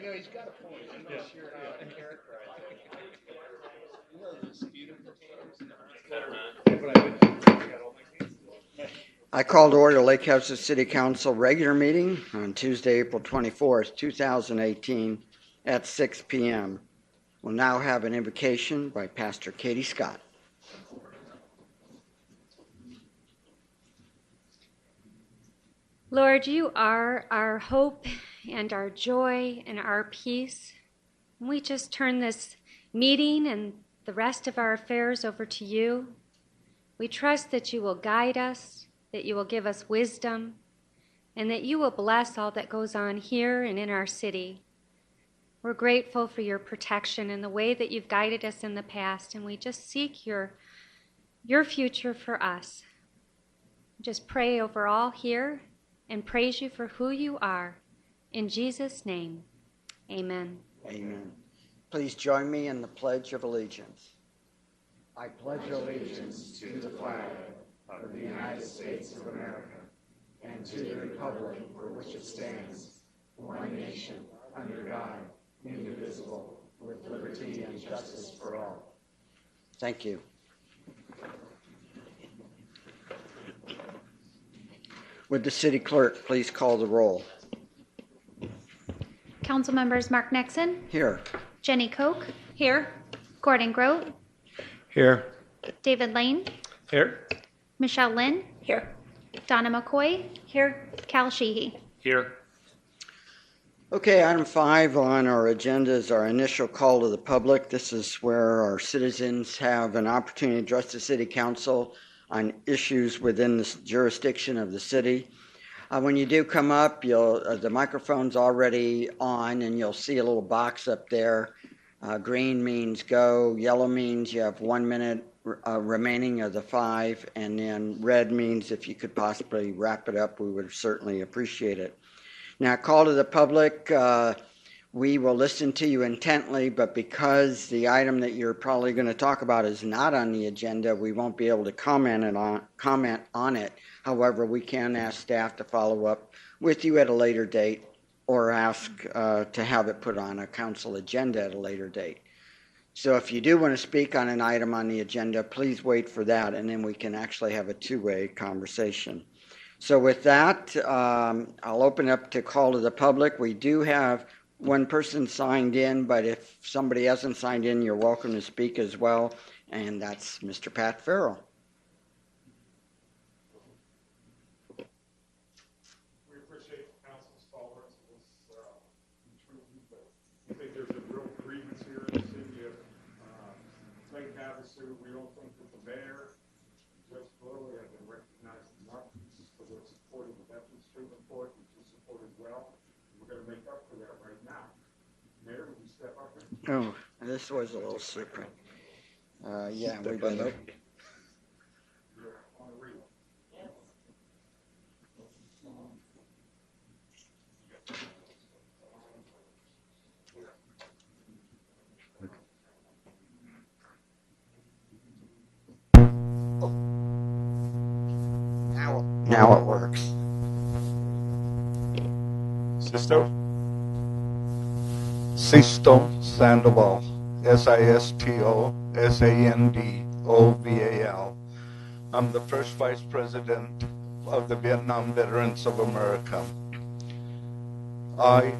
know, he's got a point. I'm not sure how to characterize it. You know, this beautiful I call to order Lake Havasu City Council regular meeting on Tuesday, April 24th, 2018 at 6 p.m. We'll now have an invocation by Pastor Katie Scott. Lord, you are our hope and our joy and our peace. We just turn this meeting and the rest of our affairs over to you. We trust that you will guide us, that you will give us wisdom, and that you will bless all that goes on here and in our city. We're grateful for your protection and the way that you've guided us in the past, and we just seek your future for us. Just pray over all here and praise you for who you are. In Jesus' name, amen. Amen. Please join me in the Pledge of Allegiance. I pledge allegiance to the flag of the United States of America and to the republic for which it stands, one nation, under God, indivisible, with liberty and justice for all. Thank you. Would the city clerk please call the roll? Council members Mark Nexon. Here. Jenny Koch. Here. Gordon Grote. Here. David Lane. Here. Michelle Lynn. Here. Donna McCoy. Here. Cal Sheehy. Here. Okay, item 5 on our agenda is our initial call to the public. This is where our citizens have an opportunity to address the city council on issues within the jurisdiction of the city. When you do come up, the microphone's already on, and you'll see a little box up there. Green means go, yellow means you have 1 minute remaining of the 5, and then red means if you could possibly wrap it up, we would certainly appreciate it. Now, call to the public, we will listen to you intently, but because the item that you're probably going to talk about is not on the agenda, we won't be able to comment on it. However, we can ask staff to follow up with you at a later date or ask to have it put on a council agenda at a later date. So if you do want to speak on an item on the agenda, please wait for that, and then we can actually have a two-way conversation. So with that, I'll open up to call to the public. We do have one person signed in, but if somebody hasn't signed in, you're welcome to speak as well, and that's Mr. Pat Farrell. We appreciate the council's tolerance of this intrusion, but I think there's a real grievance here in the city of Lake Havasu. We don't think that the mayor, Judge Blow, have been recognized enough for their support of the Veterans Treatment Court, which is supported well. We're going to make up for that right now. Mayor, would you step up here? Oh, this was a little slippery. Yeah, we better. You're on a reel. Now it works. Sisto Sandoval, Sisto Sandoval. I'm the first vice president of the Vietnam Veterans of America. I,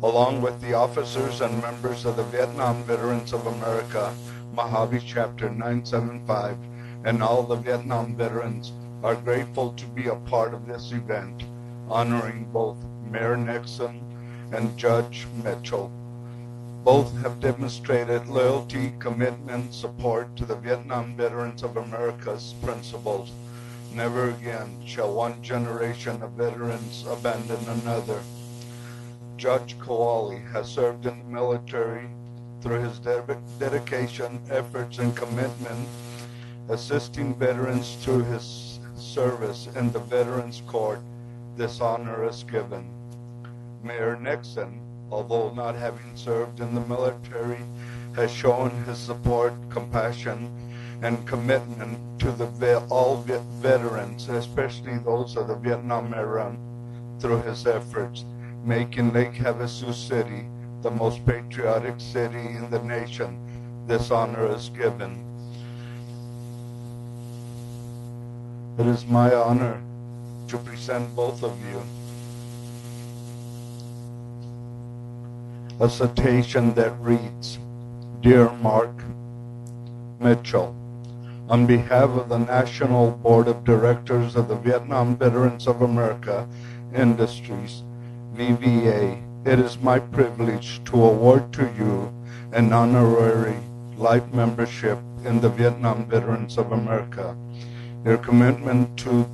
along with the officers and members of the Vietnam Veterans of America, Mojave Chapter 975, and all the Vietnam veterans are grateful to be a part of this event, honoring both Mayor Nexon and Judge Mitchell. Both have demonstrated loyalty, commitment, support to the Vietnam Veterans of America's principles. Never again shall one generation of veterans abandon another. Judge Kowali has served in the military through his dedication, efforts, and commitment, assisting veterans through his service in the Veterans Court. This honor is given. Mayor Nexon, although not having served in the military, has shown his support, compassion, and commitment to all veterans, especially those of the Vietnam era, through his efforts, making Lake Havasu City the most patriotic city in the nation, this honor is given. It is my honor to present both of you a citation that reads, Dear Mark Mitchell, on behalf of the National Board of Directors of the Vietnam Veterans of America Industries, VVA, it is my privilege to award to you an honorary life membership in the Vietnam Veterans of America. Your commitment to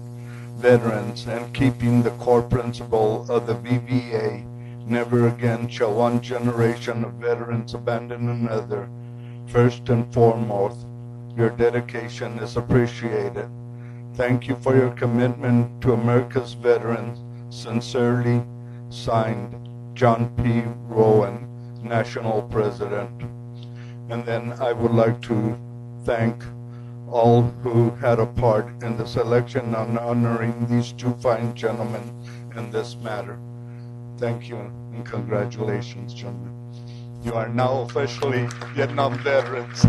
veterans and keeping the core principle of the VVA, never again shall one generation of veterans abandon another. First and foremost, your dedication is appreciated. Thank you for your commitment to America's veterans. Sincerely signed, John P. Rowan, National President. And then I would like to thank all who had a part in the selection and honoring these two fine gentlemen in this matter. Thank you and congratulations, gentlemen. You are now officially Vietnam veterans.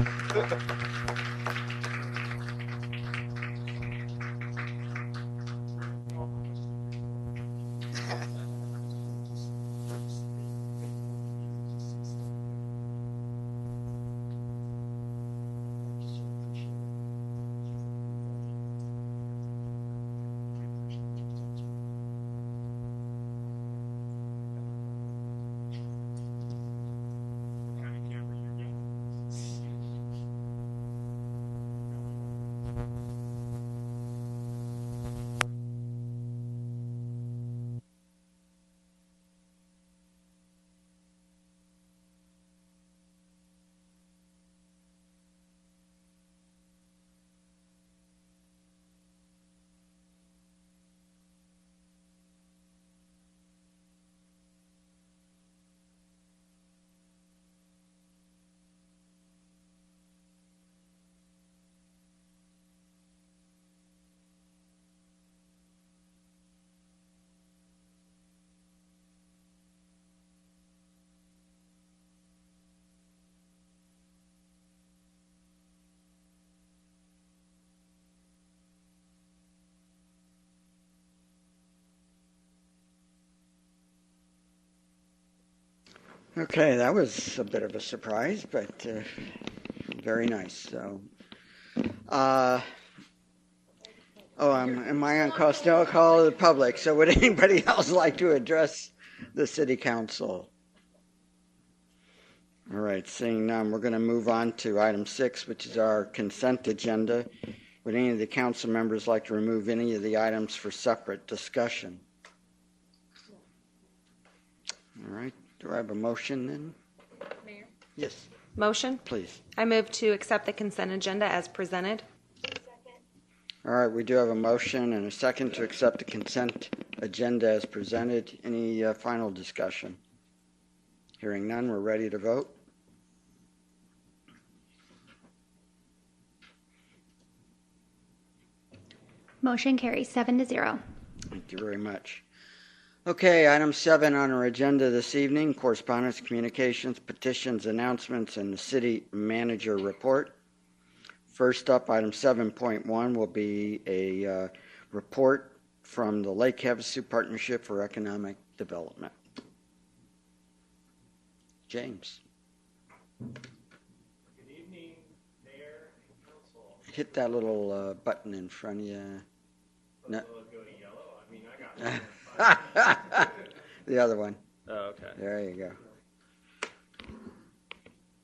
Okay, that was a bit of a surprise, but very nice. So, am I on call to the public? So would anybody else like to address the city council? All right, seeing none, we're going to move on to item 6, which is our consent agenda. Would any of the council members like to remove any of the items for separate discussion? All right. Do I have a motion then? Mayor? Yes, Motion? please. I move to accept the consent agenda as presented. All right, we do have a motion and a second to accept the consent agenda as presented. Any final discussion? Hearing none, we're ready to vote. Motion carries 7-0. Thank you very much. Okay, item 7 on our agenda this evening, correspondence, communications, petitions, announcements, and the city manager report. First up, item 7.1 will be a report from the Lake Havasu Partnership for Economic Development. James. Good evening, Mayor and Council. Hit that little button in front of you. No. Will it go to yellow? I mean, I got The other one. Oh, okay. There you go.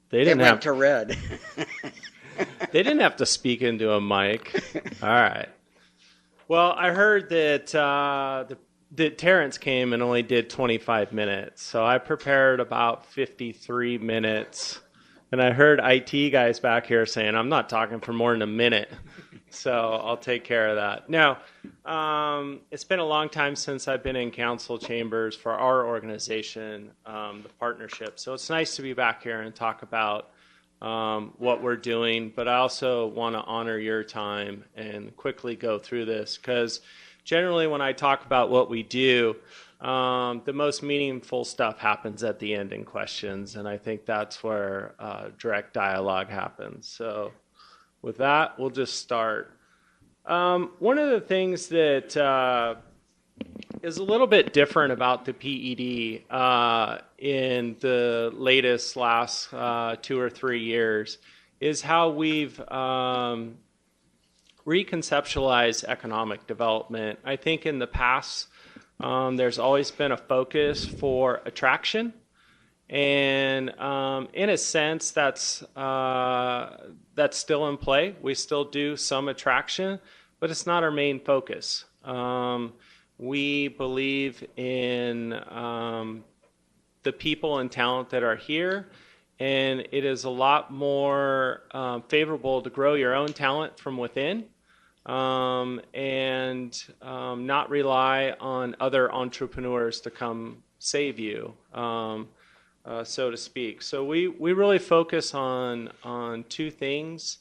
They It didn't went have to red. They didn't have to speak into a mic. All right. Well, I heard that that Terrence came and only did 25 minutes. So I prepared about 53 minutes. And I heard IT guys back here saying, I'm not talking for more than a minute. So I'll take care of that. Now, it's been a long time since I've been in council chambers for our organization, the partnership. So it's nice to be back here and talk about what we're doing. But I also want to honor your time and quickly go through this because generally when I talk about what we do, the most meaningful stuff happens at the end in questions, and I think that's where direct dialogue happens. So with that, we'll just start. One of the things that is a little bit different about the PED in the last 2 or 3 years is how we've reconceptualized economic development. I think in the past, there's always been a focus for attraction, and in a sense, that's still in play. We still do some attraction, but it's not our main focus. We believe in the people and talent that are here, and it is a lot more favorable to grow your own talent from within and not rely on other entrepreneurs to come save you, so to speak. So we really focus on 2 things.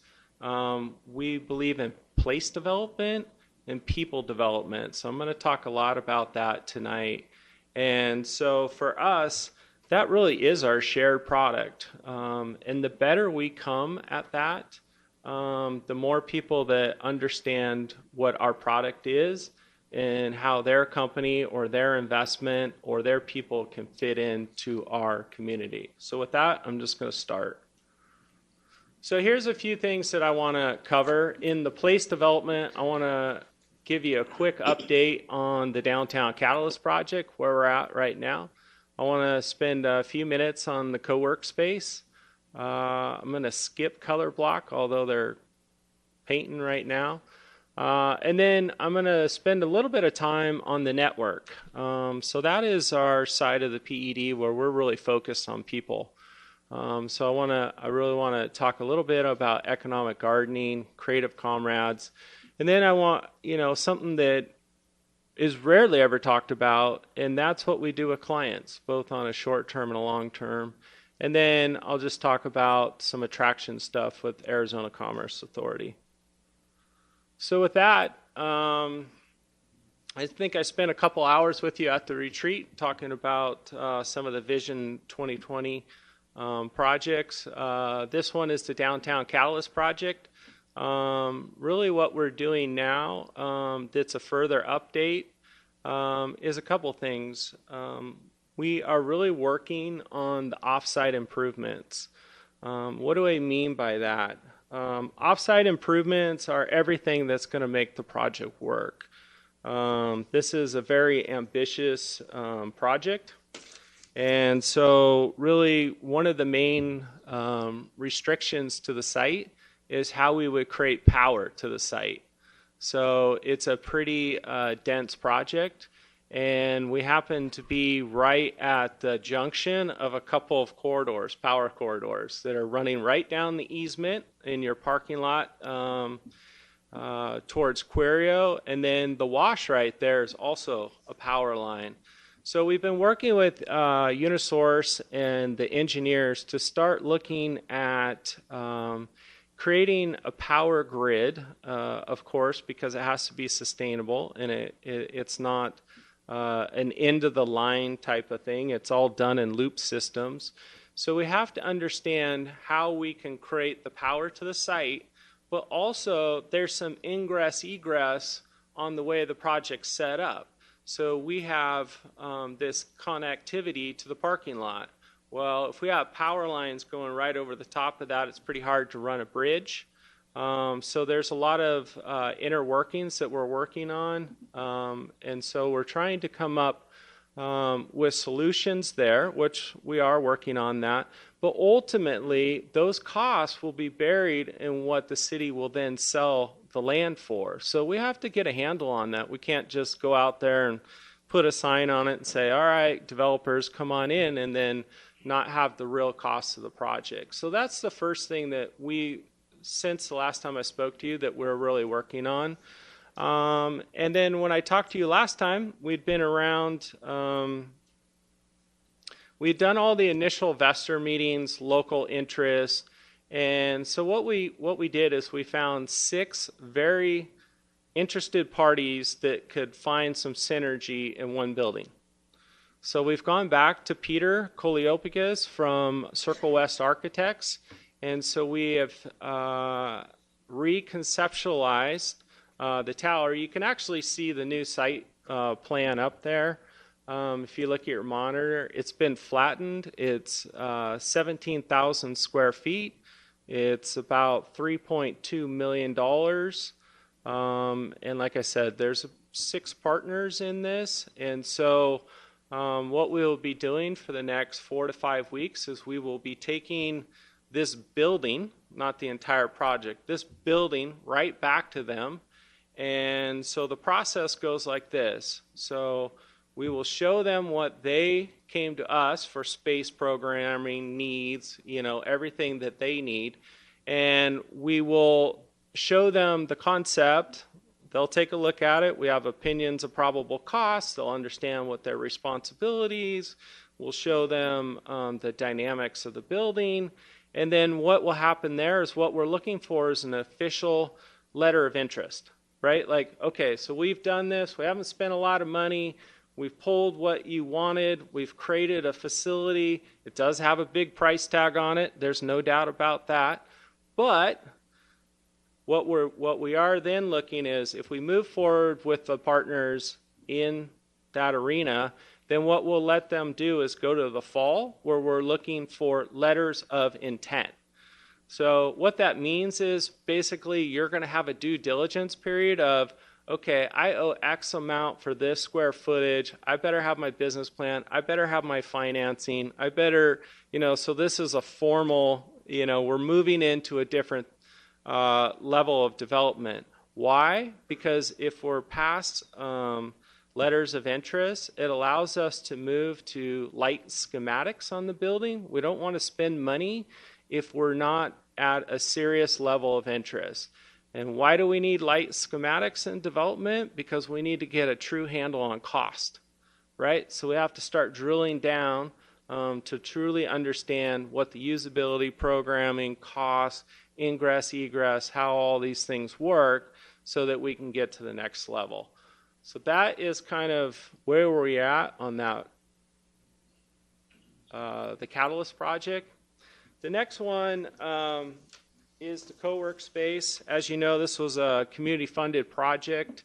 We believe in place development and people development. So I'm going to talk a lot about that tonight. And so for us, that really is our shared product. And the better we come at that, the more people that understand what our product is and how their company or their investment or their people can fit into our community. So with that, I'm just going to start. So here's a few things that I want to cover. In the place development, I want to give you a quick update on the Downtown Catalyst project, where we're at right now. I want to spend a few minutes on the co-work space. I'm going to skip color block, although they're painting right now. And then I'm going to spend a little bit of time on the network. So that is our side of the PED where we're really focused on people. So I really want to talk a little bit about economic gardening, creative comrades. And then I want, something that is rarely ever talked about, and that's what we do with clients, both on a short term and a long term. And then I'll just talk about some attraction stuff with Arizona Commerce Authority. So with that, I think I spent a couple hours with you at the retreat talking about some of the Vision 2020 projects. This one is the Downtown Catalyst project. Really what we're doing now that's a further update is a couple things. We are really working on the offsite improvements. What do I mean by that? Offsite improvements are everything that's going to make the project work. This is a very ambitious project. And so really one of the main restrictions to the site is how we would create power to the site. So it's a pretty dense project, and we happen to be right at the junction of a couple of corridors, power corridors, that are running right down the easement in your parking lot towards Quirio, and then the wash right there is also a power line. So we've been working with Unisource and the engineers to start looking at creating a power grid, of course, because it has to be sustainable, and it's not an end-of-the-line type of thing. It's all done in loop systems. So we have to understand how we can create the power to the site, but also there's some ingress-egress on the way the project's set up. So we have this connectivity to the parking lot. Well, if we have power lines going right over the top of that, it's pretty hard to run a bridge. So there's a lot of inner workings that we're working on. And so we're trying to come up with solutions there, which we are working on that. But ultimately, those costs will be buried in what the city will then sell the land for. So we have to get a handle on that. We can't just go out there and put a sign on it and say, all right, developers, come on in, and then not have the real cost of the project. So that's the first thing that we, since the last time I spoke to you, that we're really working on. And then when I talked to you last time, we'd been around, we'd done all the initial investor meetings, local interest. And so what we did is we found 6 very interested parties that could find some synergy in one building. So we've gone back to Peter Koliopikas from Circle West Architects, and so we have reconceptualized the tower. You can actually see the new site plan up there. If you look at your monitor, it's been flattened. It's 17,000 square feet. It's about $3.2 million. And like I said, there's 6 partners in this. And so what we will be doing for the next 4 to 5 weeks is we will be taking this building, not the entire project, this building right back to them. And so the process goes like this. So we will show them what they came to us for space programming needs, you know, everything that they need. And we will show them the concept. They'll take a look at it. We have opinions of probable costs. They'll understand what their responsibilities. We'll show them the dynamics of the building. And then what will happen there is what we're looking for is an official letter of interest, right? Like, okay, so we've done this. We haven't spent a lot of money. We've pulled what you wanted. We've created a facility. It does have a big price tag on it. There's no doubt about that. But what we are then looking is if we move forward with the partners in that arena, then what we'll let them do is go to the fall where we're looking for letters of intent. So what that means is basically you're going to have a due diligence period of, okay, I owe X amount for this square footage. I better have my business plan. I better have my financing. I better, you know, so this is a formal, you know, we're moving into a different level of development. Why? Because if we're past letters of interest, it allows us to move to light schematics on the building. We don't want to spend money if we're not at a serious level of interest. And why do we need light schematics in development? Because we need to get a true handle on cost, right? So we have to start drilling down to truly understand what the usability, programming, cost, ingress, egress, how all these things work so that we can get to the next level. So that is kind of where we're at on that, the Catalyst project. The next one is the co-work space. As you know, this was a community-funded project.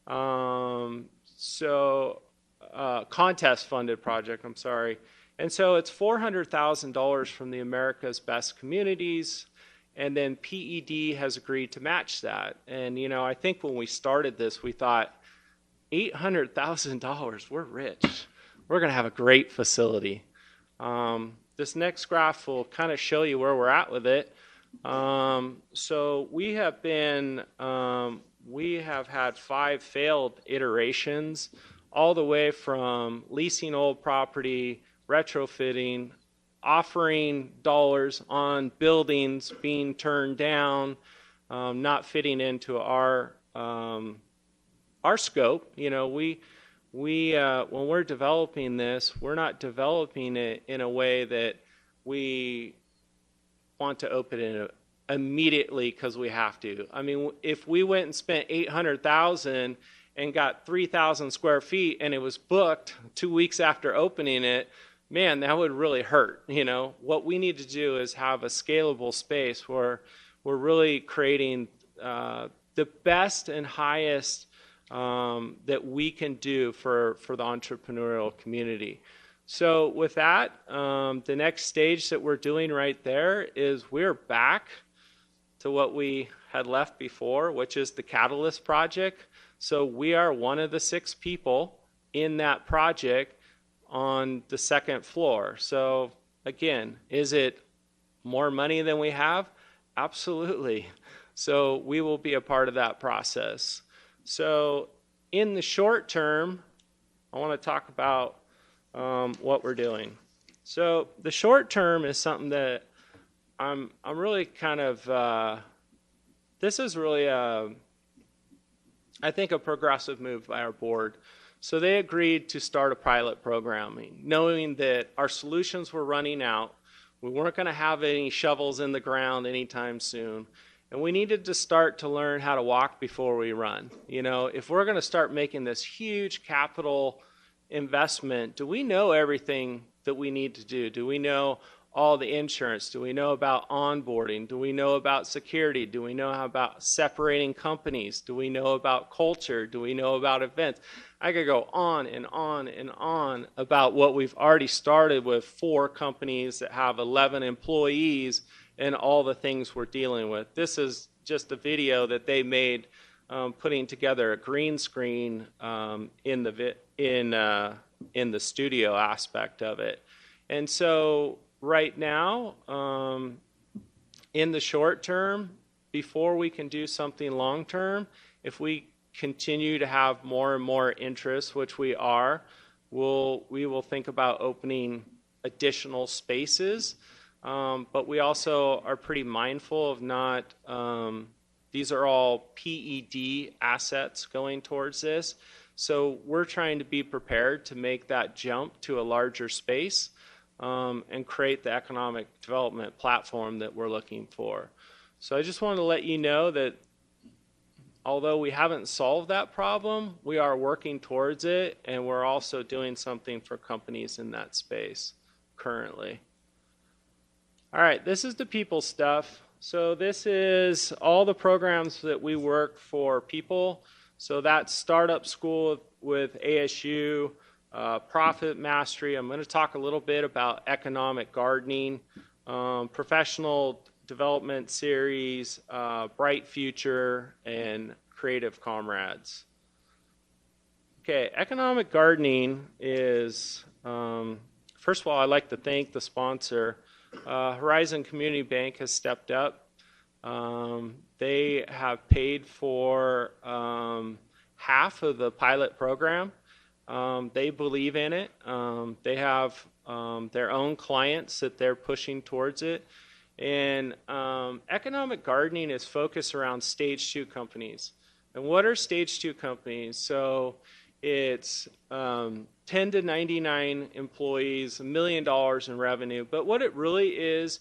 Contest-funded project, I'm sorry. And so it's $400,000 from the America's Best Communities, and then PED has agreed to match that. And, you know, I think when we started this, we thought, $800,000, we're rich. We're going to have a great facility. This next graph will kind of show you where we're at with it. So we have had 5 failed iterations, all the way from leasing old property, retrofitting, offering dollars on buildings being turned down, not fitting into our scope. You know, we when we're developing this, we're not developing it in a way that we want to open it immediately because we have to. I mean, if we went and spent $800,000 and got 3,000 square feet and it was booked 2 weeks after opening it, man, that would really hurt. You know, what we need to do is have a scalable space where we're really creating the best and highest that we can do for the entrepreneurial community. So with that, the next stage that we're doing right there is we're back to what we had left before, which is the Catalyst project. So we are one of the 6 people in that project on the 2nd floor. So again, is it more money than we have? Absolutely. So we will be a part of that process. So in the short term, I want to talk about what we're doing. So the short term is something that I'm really kind of, this is really I think a progressive move by our board. So they agreed to start a pilot programming, knowing that our solutions were running out. We weren't going to have any shovels in the ground anytime soon. And we needed to start to learn how to walk before we run. You know, if we're going to start making this huge capital investment, do we know everything that we need to do? Do we know all the insurance? Do we know about onboarding? Do we know about security? Do we know about separating companies? Do we know about culture? Do we know about events? I could go on and on and on about what we've already started with 4 companies that have 11 employees and all the things we're dealing with. This is just a video that they made putting together a green screen in the studio aspect of it. And so right now, in the short term, before we can do something long term, if we continue to have more and more interest, which we are, we will think about opening additional spaces. But we also are pretty mindful of not, these are all PED assets going towards this. So we're trying to be prepared to make that jump to a larger space and create the economic development platform that we're looking for. So I just wanted to let you know that although we haven't solved that problem, we are working towards it, and we're also doing something for companies in that space currently. All right, this is the people stuff. So this is all the programs that we work for people. So that's Startup School with ASU, Profit Mastery. I'm going to talk a little bit about economic gardening, Professional Development Series, Bright Future, and Creative Comrades. Okay, economic gardening is, first of all, I'd like to thank the sponsor. Horizon Community Bank has stepped up. They have paid for half of the pilot program. They believe in it. They have their own clients that they're pushing towards it. And economic gardening is focused around stage 2 companies. And what are stage 2 companies? So it's 10 to 99 employees, $1 million in revenue. But what it really is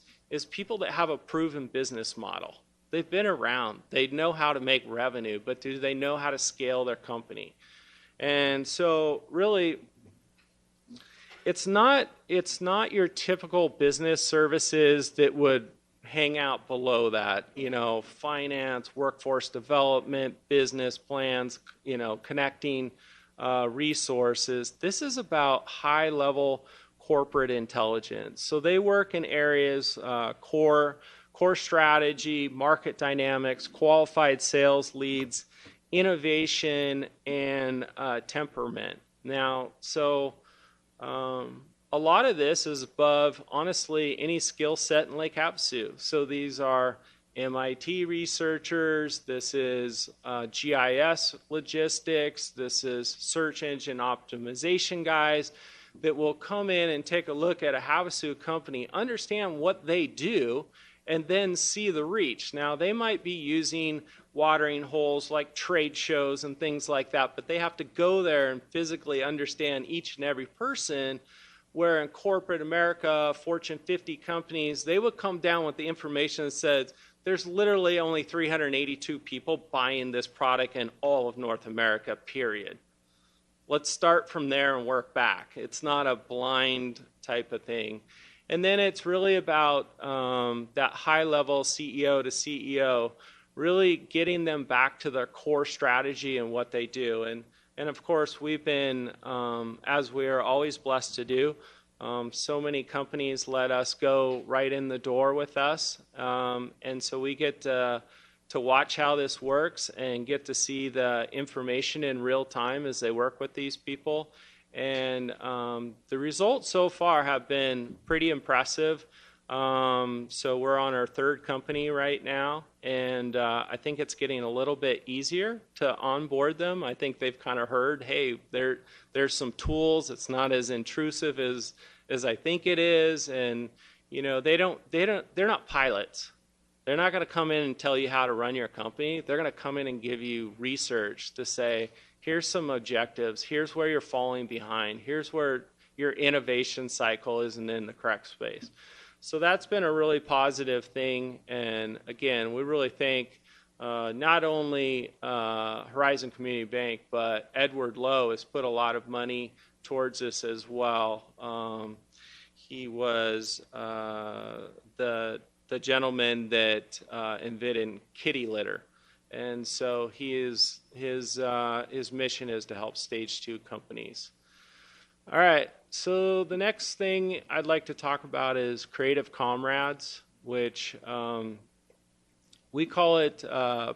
people that have a proven business model. They've been around. They know how to make revenue, but do they know how to scale their company? And so really, it's not your typical business services that would hang out below that, finance, workforce development, business plans, connecting resources. This is about high-level corporate intelligence. So they work in areas, core strategy, market dynamics, qualified sales leads, innovation, and temperament. Now, so a lot of this is above, honestly, any skill set in Lake Havasu. So these are MIT researchers, this is GIS logistics, this is search engine optimization guys that will come in and take a look at a Havasu company, understand what they do, and then see the reach. Now, they might be using watering holes like trade shows and things like that, but they have to go there and physically understand each and every person, where in corporate America, Fortune 50 companies, they would come down with the information that says, there's literally only 382 people buying this product in all of North America, period. Let's start from there and work back. It's not a blind type of thing. And then it's really about that high-level CEO to CEO, really getting them back to their core strategy and what they do. And of course, we've been, as we are always blessed to do, so many companies let us go right in the door with us. And so we get to watch how this works and get to see the information in real time as they work with these people. And the results so far have been pretty impressive. So we're on our 3rd company right now, and I think it's getting a little bit easier to onboard them. I think they've kind of heard, hey, there's some tools. It's not as intrusive as I think it is, and they're not pilots. They're not going to come in and tell you how to run your company. They're going to come in and give you research to say, here's some objectives. Here's where you're falling behind. Here's where your innovation cycle isn't in the correct space. So that's been a really positive thing. And again, we really thank not only Horizon Community Bank, but Edward Lowe has put a lot of money towards us as well. He was the gentleman that invented kitty litter, and so his mission is to help Stage 2 companies. All right, so the next thing I'd like to talk about is Creative Comrades, which we call it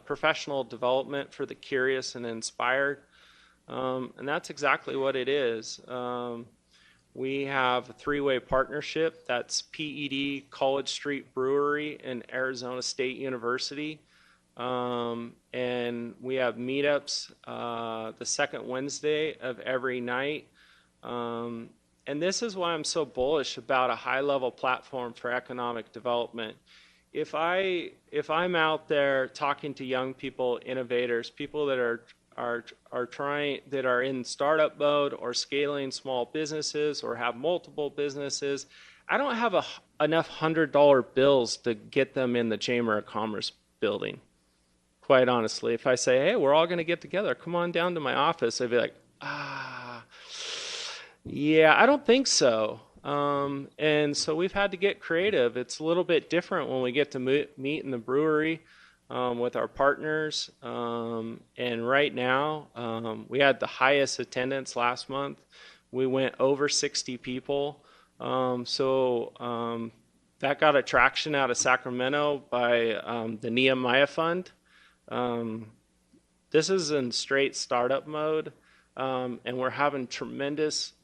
professional development for the curious and inspired, and that's exactly what it is. We have a three-way partnership. That's PED, College Street Brewery, and Arizona State University. And we have meetups the second Wednesday of every night. And this is why I'm so bullish about a high-level platform for economic development. If I'm out there talking to young people, innovators, people that are trying, that are in startup mode or scaling small businesses or have multiple businesses, I don't have enough $100 bills to get them in the Chamber of Commerce building. Quite honestly, if I say, hey, we're all going to get together, come on down to my office, they'd be like, yeah, I don't think so. And so we've had to get creative. It's a little bit different when we get to meet in the brewery with our partners. And right now, we had the highest attendance last month. We went over 60 people. So that got a traction out of Sacramento by the Nehemiah Fund. This is in straight startup mode, and we're having tremendous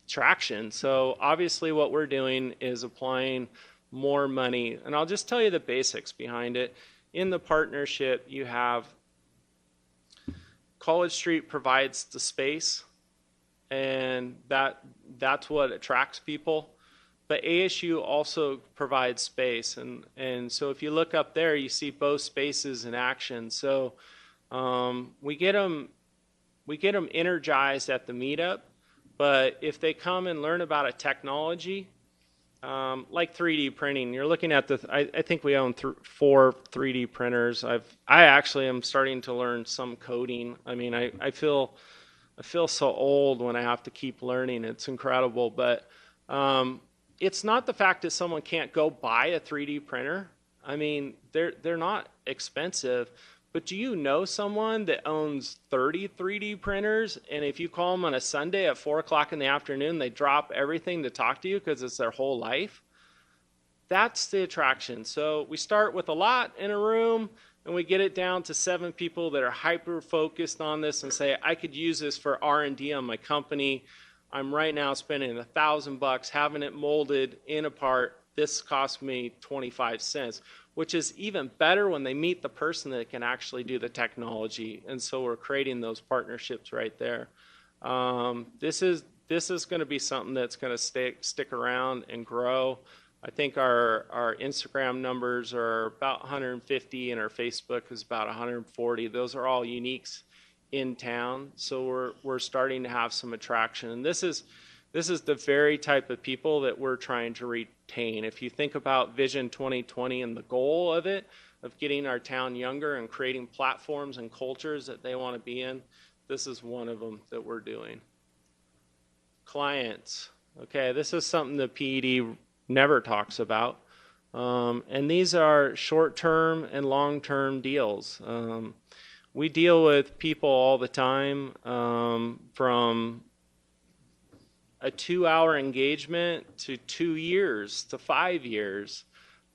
traction. So obviously what we're doing is applying more money. And I'll just tell you the basics behind it. In the partnership, you have College Street provides the space, and that's what attracts people. But ASU also provides space, and so if you look up there, you see both spaces in action. So we get them energized at the meetup, but if they come and learn about a technology, like 3D printing, you're looking at I think we own 4 3D printers. I actually am starting to learn some coding. I mean, I feel so old when I have to keep learning. It's incredible, but it's not the fact that someone can't go buy a 3D printer. I mean, they're not expensive. But do you know someone that owns 30 3D printers, and if you call them on a Sunday at 4 o'clock in the afternoon, they drop everything to talk to you because it's their whole life? That's the attraction. So we start with a lot in a room, and we get it down to 7 people that are hyper-focused on this and say, I could use this for R&D on my company. I'm right now spending $1,000 having it molded in a part. This cost me 25 cents. Which is even better when they meet the person that can actually do the technology. And so we're creating those partnerships right there. This is going to be something that's going to stick around and grow. I think our Instagram numbers are about 150 and our Facebook is about 140. Those are all uniques in town. So we're starting to have some attraction. And this is the very type of people that we're trying to retain. If you think about Vision 2020 and the goal of it, of getting our town younger and creating platforms and cultures that they want to be in, this is one of them that we're doing. Clients. Okay, this is something that PED never talks about. And these are short-term and long-term deals. We deal with people all the time, from a 2-hour engagement to 2 years to 5 years.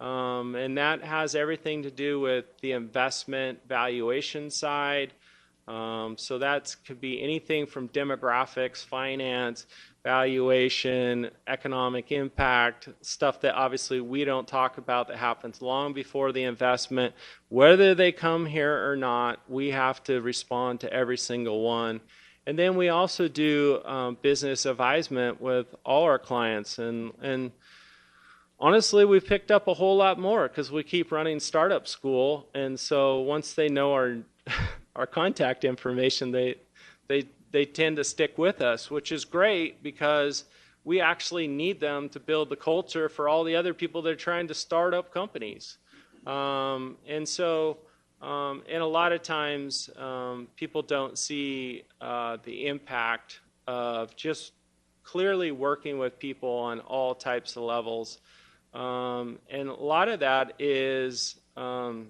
And that has everything to do with the investment valuation side. So that could be anything from demographics, finance, valuation, economic impact, stuff that obviously we don't talk about that happens long before the investment. Whether they come here or not, we have to respond to every single one. And then we also do business advisement with all our clients. And honestly, we've picked up a whole lot more because we keep running startup school. And so once they know our contact information, they tend to stick with us, which is great because we actually need them to build the culture for all the other people that are trying to start up companies. And a lot of times people don't see the impact of just clearly working with people on all types of levels. And a lot of that is, I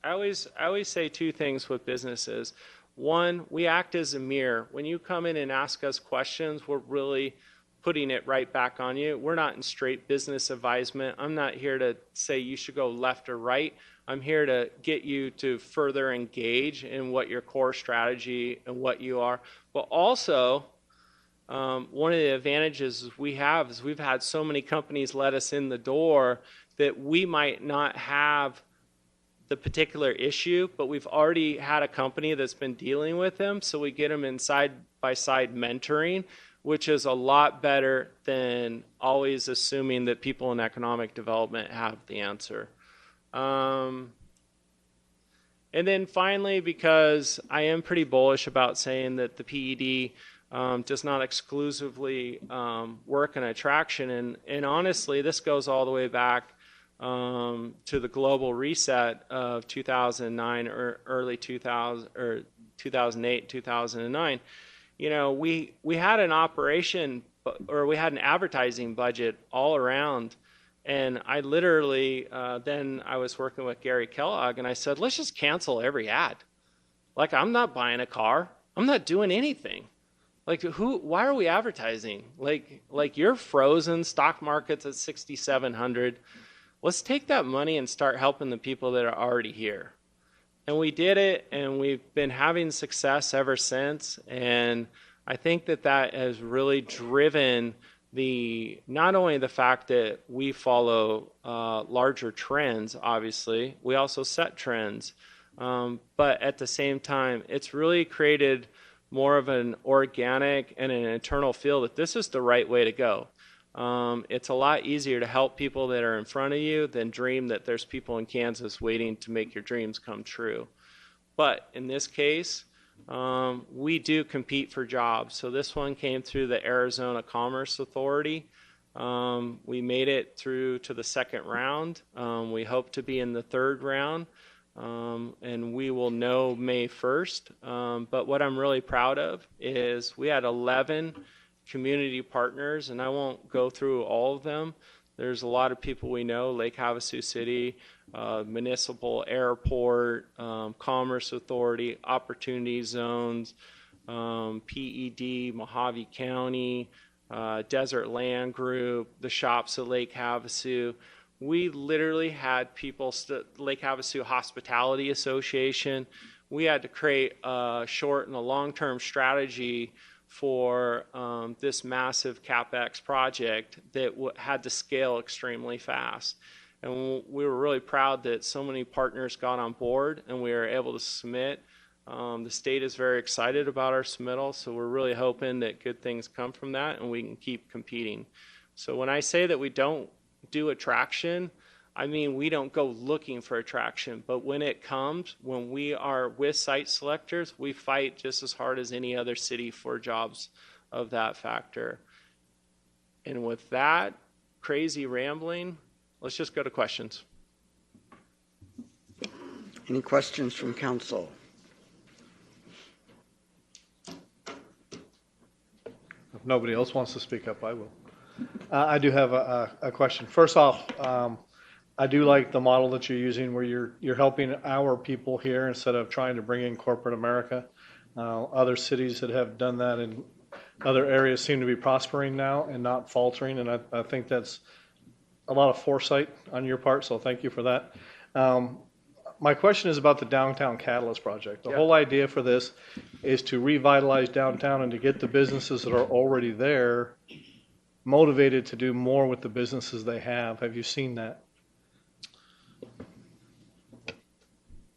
always say two things with businesses. One, we act as a mirror. When you come in and ask us questions, we're really putting it right back on you. We're not in straight business advisement. I'm not here to say you should go left or right. I'm here to get you to further engage in what your core strategy and what you are. But also, one of the advantages we have is we've had so many companies let us in the door that we might not have the particular issue, but we've already had a company that's been dealing with them, so we get them in side-by-side mentoring, which is a lot better than always assuming that people in economic development have the answer. And then finally, because I am pretty bullish about saying that the PED does not exclusively work in attraction, and honestly, this goes all the way back to the global reset of 2009 or early 2000 or 2008, 2009. You know, we had an operation, or we had an advertising budget all around, and I literally then I was working with Gary Kellogg, and I said, let's just cancel every ad. Like, I'm not buying a car, I'm not doing anything. Like, why are we advertising? Like you're frozen, stock market's at 6,700. Let's take that money and start helping the people that are already here. And we did it, and we've been having success ever since. And I think that that has really driven not only the fact that we follow larger trends, obviously, we also set trends. But at the same time, it's really created more of an organic and an internal feel that this is the right way to go. It's a lot easier to help people that are in front of you than dream that there's people in Kansas waiting to make your dreams come true. But in this case, we do compete for jobs. So this one came through the Arizona Commerce Authority. We made it through to the second round. We hope to be in the third round, and we will know May 1st. But what I'm really proud of is we had 11 community partners, and I won't go through all of them. There's a lot of people we know: Lake Havasu City, Municipal Airport, Commerce Authority, Opportunity Zones, PED, Mojave County, Desert Land Group, the shops at Lake Havasu. We literally had people, Lake Havasu Hospitality Association. We had to create a short and a long-term strategy for this massive CapEx project that had to scale extremely fast. And we were really proud that so many partners got on board and we were able to submit. The state is very excited about our submittal, so we're really hoping that good things come from that and we can keep competing. So when I say that we don't do attraction, I mean we don't go looking for attraction, but when it comes, when we are with site selectors, we fight just as hard as any other city for jobs of that factor. And with that crazy rambling, let's just go to questions. Any questions from council? If nobody else wants to speak up, I will. I do have a question. First off, I do like the model that you're using where you're helping our people here instead of trying to bring in corporate America. Other cities that have done that in other areas seem to be prospering now and not faltering, and I think that's a lot of foresight on your part, so thank you for that. My question is about the Downtown Catalyst Project. The whole idea for this is to revitalize downtown and to get the businesses that are already there motivated to do more with the businesses they have. Have you seen that?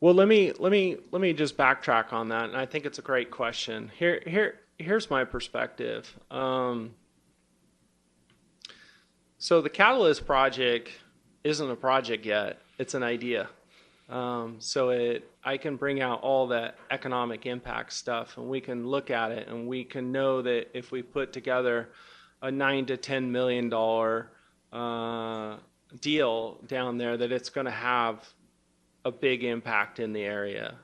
Well, let me just backtrack on that, and I think it's a great question. Here's my perspective. So the Catalyst Project isn't a project yet; it's an idea. I can bring out all that economic impact stuff, and we can look at it, and we can know that if we put together a $9 to $10 million deal down there, that it's going to have a big impact in the area.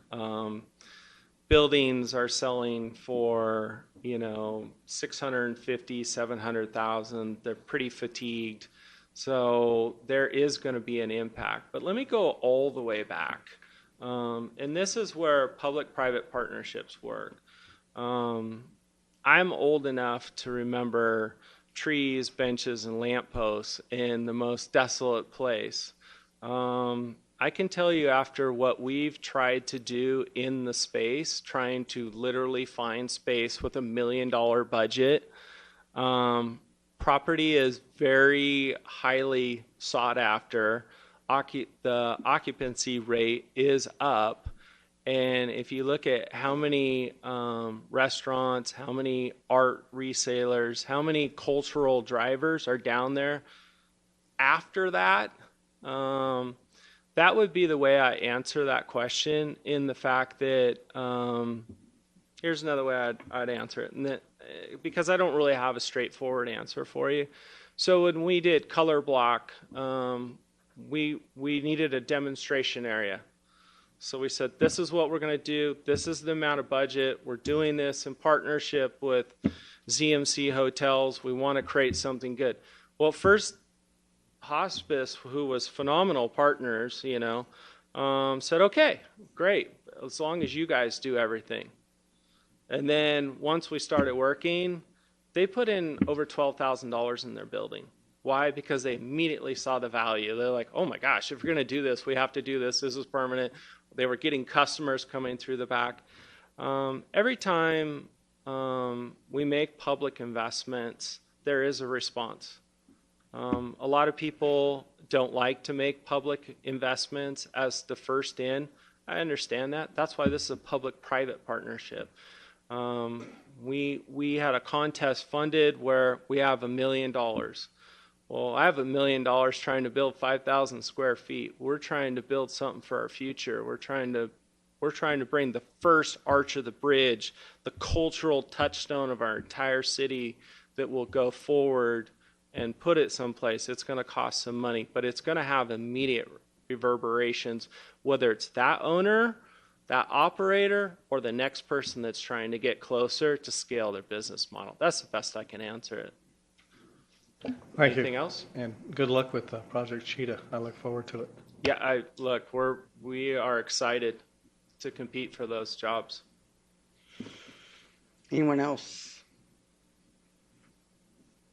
Buildings are selling for 650, 700,000. They're pretty fatigued. So there is going to be an impact. But let me go all the way back. And this is where public-private partnerships work. I'm old enough to remember trees, benches, and lampposts in the most desolate place. I can tell you, after what we've tried to do in the space, trying to literally find space with $1 million budget, property is very highly sought after. The occupancy rate is up. And if you look at how many restaurants, how many art resellers, how many cultural drivers are down there after that, that would be the way I answer that question, in the fact that, here's another way I'd answer it, and that, because I don't really have a straightforward answer for you. So when we did Color Block, we needed a demonstration area. So we said, this is what we're going to do. This is the amount of budget. We're doing this in partnership with ZMC Hotels. We want to create something good. Well, first, Hospice, who was phenomenal partners, said, okay, great, as long as you guys do everything. And then once we started working, they put in over $12,000 in their building. Why? Because they immediately saw the value. They're like, oh my gosh, if we're going to do this, we have to do this. This is permanent. They were getting customers coming through the back. Every time we make public investments, there is a response. A lot of people don't like to make public investments as the first in. I understand that. That's why this is a public-private partnership. We had a contest funded where we have $1 million. Well, I have $1 million trying to build 5,000 square feet. We're trying to build something for our future. We're trying to bring the first arch of the bridge, the cultural touchstone of our entire city, that will go forward and put it someplace. It's going to cost some money, but it's going to have immediate reverberations, whether it's that owner, that operator, or the next person that's trying to get closer to scale their business model. That's the best I can answer it. Thank Anything you. else? And good luck with Project Cheetah. I look forward to it. Yeah, we are excited to compete for those jobs. Anyone else?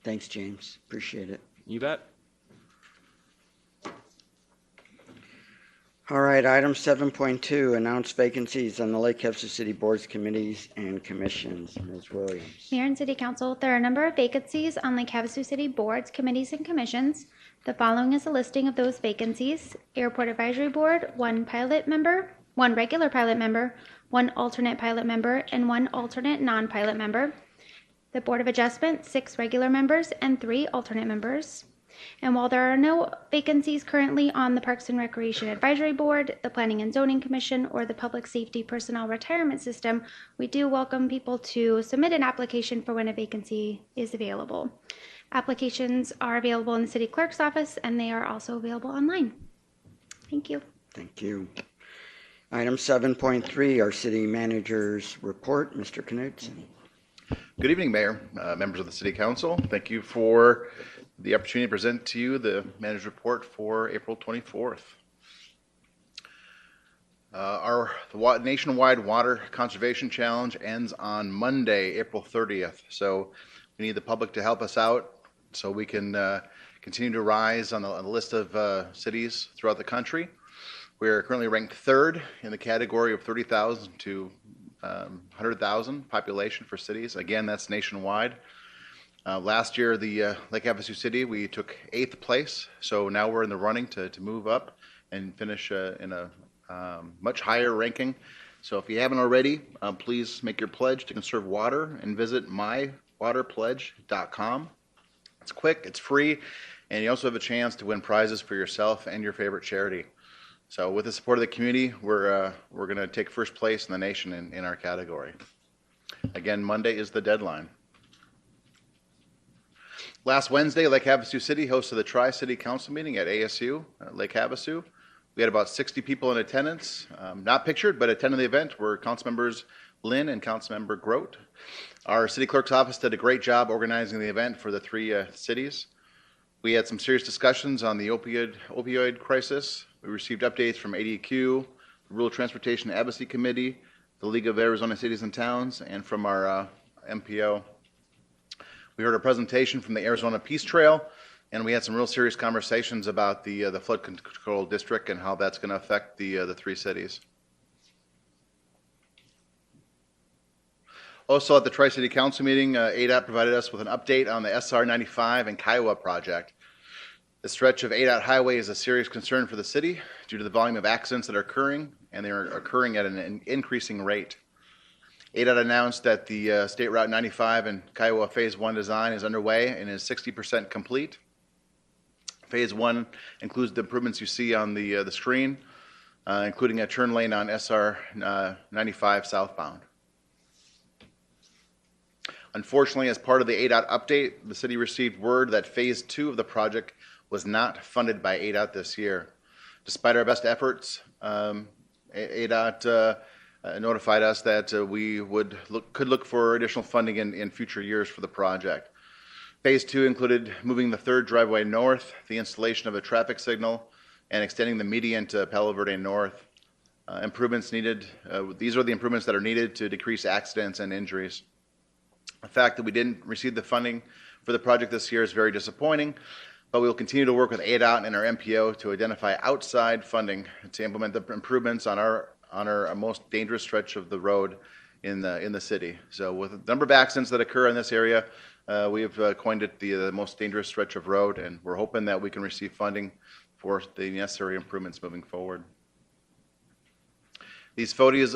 Thanks, James. Appreciate it. You bet. All right, item 7.2, announce vacancies on the Lake Havasu City Boards, Committees, and Commissions. Ms. Williams. Mayor and City Council, there are a number of vacancies on Lake Havasu City Boards, Committees, and Commissions. The following is a listing of those vacancies. Airport Advisory Board, 1 pilot member, 1 regular pilot member, 1 alternate pilot member, and 1 alternate non-pilot member. The Board of Adjustment, 6 regular members and 3 alternate members. And while there are no vacancies currently on the Parks and Recreation Advisory Board, the Planning and Zoning Commission, or the Public Safety Personnel Retirement System, we do welcome people to submit an application for when a vacancy is available. Applications are available in the City Clerk's office, and they are also available online. Thank you. Thank you. Item 7.3, our City Manager's Report. Mr. Knudsen. Good evening, Mayor, members of the City Council. Thank you for the opportunity to present to you the manager's report for April 24th. Our nationwide water conservation challenge ends on Monday, April 30th. So we need the public to help us out so we can continue to rise on the list of cities throughout the country. We're currently ranked 3rd in the category of 30,000 to 100,000 population for cities. Again, that's nationwide. Last year, the Lake Havasu City, we took 8th place. So now we're in the running to move up and finish in a much higher ranking. So if you haven't already, please make your pledge to conserve water and visit mywaterpledge.com. It's quick, it's free, and you also have a chance to win prizes for yourself and your favorite charity. So with the support of the community, we're going to take first place in the nation in our category. Again, Monday is the deadline. Last Wednesday, Lake Havasu City hosted the Tri-City Council meeting at ASU, Lake Havasu. We had about 60 people in attendance. Not pictured, but attending the event were council members Lynn and Councilmember Grote. Our city clerk's office did a great job organizing the event for the three cities. We had some serious discussions on the opioid crisis. We received updates from ADQ, the Rural Transportation Advocacy Committee, the League of Arizona Cities and Towns, and from our MPO. We heard a presentation from the Arizona Peace Trail, and we had some real serious conversations about the flood control district and how that's going to affect the three cities. Also at the Tri-City Council meeting, ADOT provided us with an update on the SR 95 and Kiowa project. The stretch of ADOT highway is a serious concern for the city due to the volume of accidents that are occurring, and they are occurring at an increasing rate. ADOT announced that the State Route 95 and Kiowa Phase 1 design is underway and is 60% complete. Phase 1 includes the improvements you see on the screen, including a turn lane on SR 95 southbound. Unfortunately, as part of the ADOT update, the city received word that Phase 2 of the project was not funded by ADOT this year. Despite our best efforts, ADOT notified us that we could look for additional funding in future years for the project. Phase 2 included moving the third driveway north, the installation of a traffic signal, and extending the median to Palo Verde North. Improvements needed. These are the improvements that are needed to decrease accidents and injuries. The fact that we didn't receive the funding for the project this year is very disappointing, but we will continue to work with ADOT and our MPO to identify outside funding to implement the improvements on our most dangerous stretch of the road in the city. So with the number of accidents that occur in this area, we have coined it the most dangerous stretch of road, and we're hoping that we can receive funding for the necessary improvements moving forward. These photos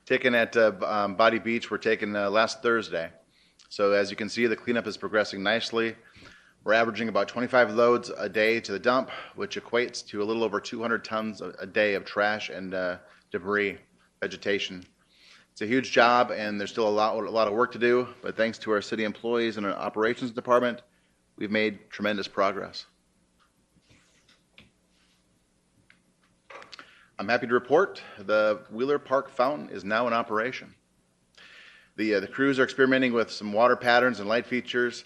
taken at Body Beach were taken last Thursday. So as you can see, the cleanup is progressing nicely. We're averaging about 25 loads a day to the dump, which equates to a little over 200 tons a day of trash and debris, vegetation. It's a huge job, and there's still a lot of work to do, but thanks to our city employees and our operations department, we've made tremendous progress. I'm happy to report the Wheeler Park Fountain is now in operation. The crews are experimenting with some water patterns and light features,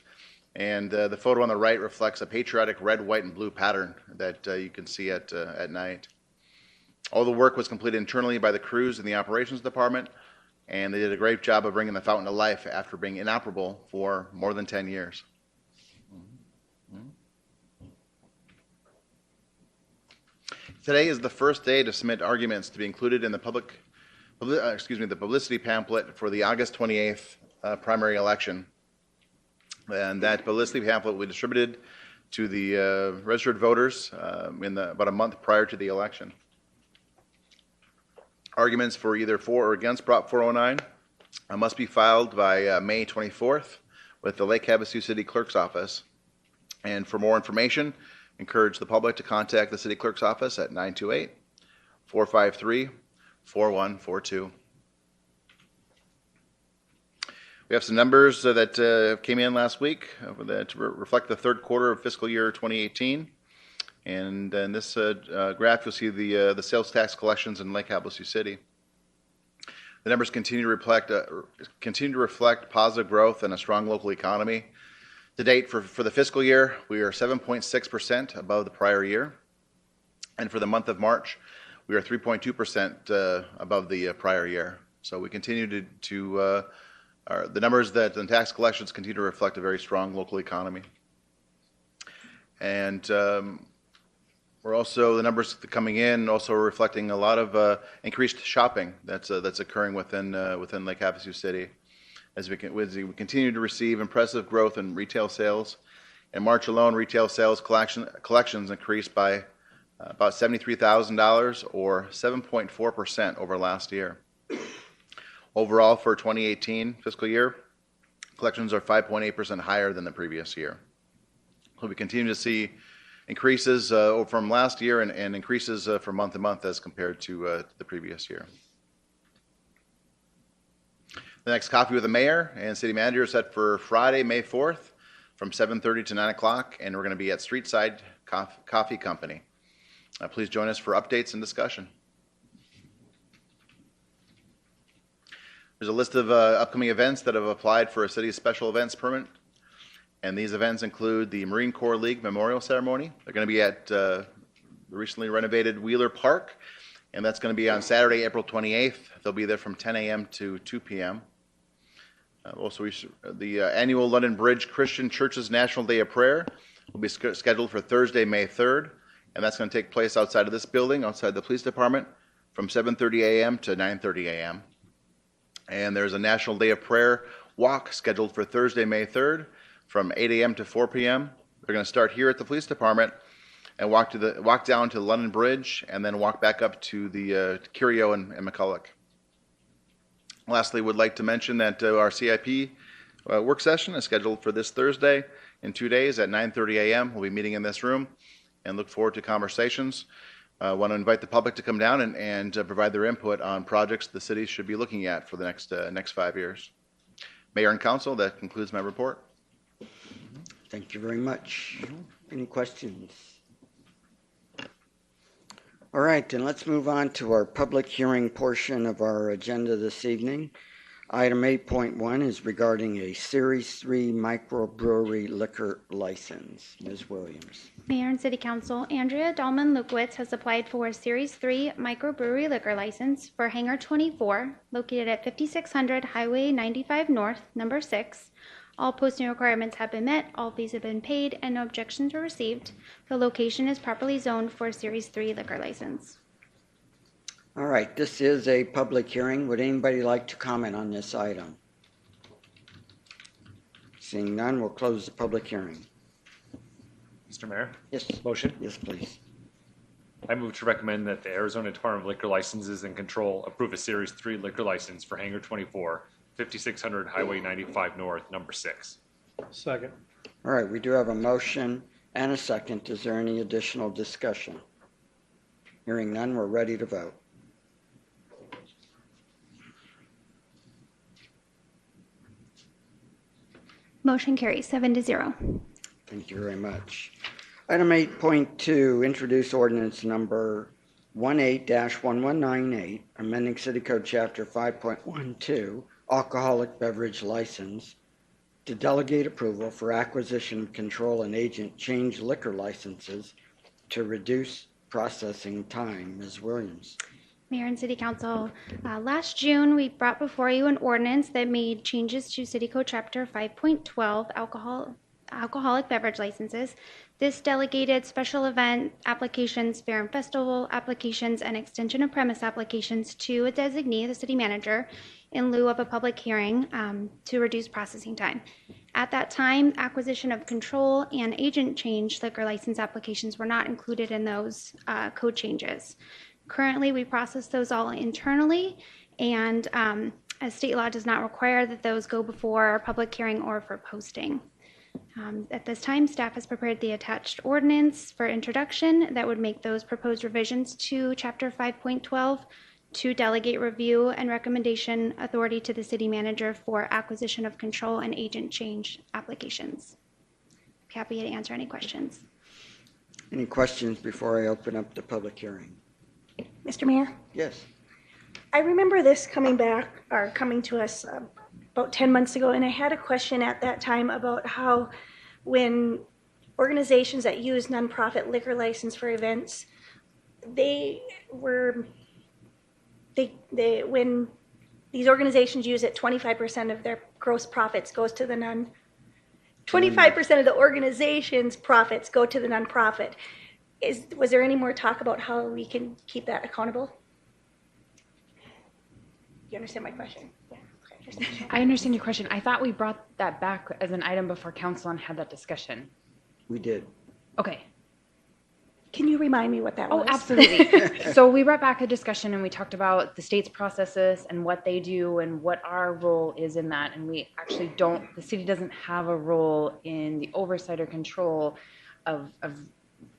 and the photo on the right reflects a patriotic red, white, and blue pattern that you can see at night. All the work was completed internally by the crews in the operations department, and they did a great job of bringing the fountain to life after being inoperable for more than 10 years. Today is the first day to submit arguments to be included in the the publicity pamphlet for the August 28th primary election. And that publicity pamphlet will be distributed to the registered voters about a month prior to the election. Arguments for either for or against Prop 409 must be filed by May 24th with the Lake Havasu City Clerk's Office. And for more information, encourage the public to contact the City Clerk's Office at 928-453-4142. We have some numbers that came in last week that reflect the third quarter of fiscal year 2018. And in this graph, you'll see the sales tax collections in Lake Havasu City. The numbers continue to reflect positive growth and a strong local economy. To date, for the fiscal year, we are 7.6% above the prior year. And for the month of March, we are 3.2% above the prior year. So we continue the numbers that in tax collections continue to reflect a very strong local economy. And the numbers coming in also reflecting a lot of increased shopping that's occurring within Lake Havasu City. As we continue to receive impressive growth in retail sales. In March alone, retail sales collections increased by about $73,000 or 7.4% over last year. Overall, for 2018 fiscal year, collections are 5.8% higher than the previous year. So we continue to see increases from last year and increases from month to month as compared to the previous year. The next coffee with the mayor and city manager is set for Friday, May 4th from 7:30 to 9 o'clock, and we're going to be at Streetside Coffee Company. Please join us for updates and discussion. There's a list of upcoming events that have applied for a city special events permit. And these events include the Marine Corps League Memorial Ceremony. They're going to be at the recently renovated Wheeler Park, and that's going to be on Saturday, April 28th. They'll be there from 10 a.m. to 2 p.m. Also, the annual London Bridge Christian Church's National Day of Prayer will be scheduled for Thursday, May 3rd, and that's going to take place outside of this building, outside the police department, from 7:30 a.m. to 9:30 a.m. And there's a National Day of Prayer walk scheduled for Thursday, May 3rd, from 8 a.m. to 4 p.m. They're going to start here at the police department and walk down to the London Bridge, and then walk back up to the Curio and McCulloch. Lastly, would like to mention that our CIP work session is scheduled for this Thursday in 2 days at 9:30 a.m. We'll be meeting in this room and look forward to conversations. I want to invite the public to come down and provide their input on projects the city should be looking at for the next 5 years. Mayor and Council, that concludes my report. Thank you very much. Any questions? All right, then let's move on to our public hearing portion of our agenda this evening. Item 8.1 is regarding a Series 3 microbrewery liquor license. Ms. Williams. Mayor and City Council, Andrea Dahlman Lukowitz has applied for a Series 3 microbrewery liquor license for Hangar 24, located at 5600 Highway 95 North, number 6. All posting requirements have been met, all fees have been paid, and no objections were received. The location is properly zoned for a Series 3 liquor license. All right, this is a public hearing. Would anybody like to comment on this item? Seeing none, we'll close the public hearing. Mr. Mayor, Yes. motion. Yes, please. I move to recommend that the Arizona Department of Liquor Licenses and Control approve a Series 3 liquor license for Hangar 24, 5600 Highway 95 North, number 6. Second. All right, we do have a motion and a second. Is there any additional discussion? Hearing none, we're ready to vote. Motion carries 7-0. Thank you very much. Item 8.2, introduce ordinance number 18-1198, amending City Code Chapter 5.12, alcoholic beverage license, to delegate approval for acquisition, control, and agent change liquor licenses to reduce processing time. Ms. Williams. Mayor and City Council, last June, we brought before you an ordinance that made changes to City Code Chapter 5.12, alcoholic beverage licenses. This delegated special event applications, fair and festival applications, and extension of premise applications to a designee, the city manager, in lieu of a public hearing to reduce processing time. At that time, acquisition of control and agent change liquor license applications were not included in those code changes. Currently, we process those all internally, and as state law does not require that those go before a public hearing or for posting. At this time, staff has prepared the attached ordinance for introduction that would make those proposed revisions to Chapter 5.12 to delegate review and recommendation authority to the city manager for acquisition of control and agent change applications. Happy to answer any questions. Any questions before I open up the public hearing? Mr. Mayor, Yes. I remember this coming to us about 10 months ago, and I had a question at that time about how when organizations that use nonprofit liquor license for events, when these organizations use it, 25% of their gross profits goes to the 25% of the organization's profits go to the nonprofit. Was there any more talk about how we can keep that accountable? You understand my question? Yeah. Okay. I understand your question. I thought we brought that back as an item before council and had that discussion. We did. Okay. Can you remind me what that was? Oh, absolutely. So we brought back a discussion and we talked about the state's processes and what they do and what our role is in that. And we actually the city doesn't have a role in the oversight or control of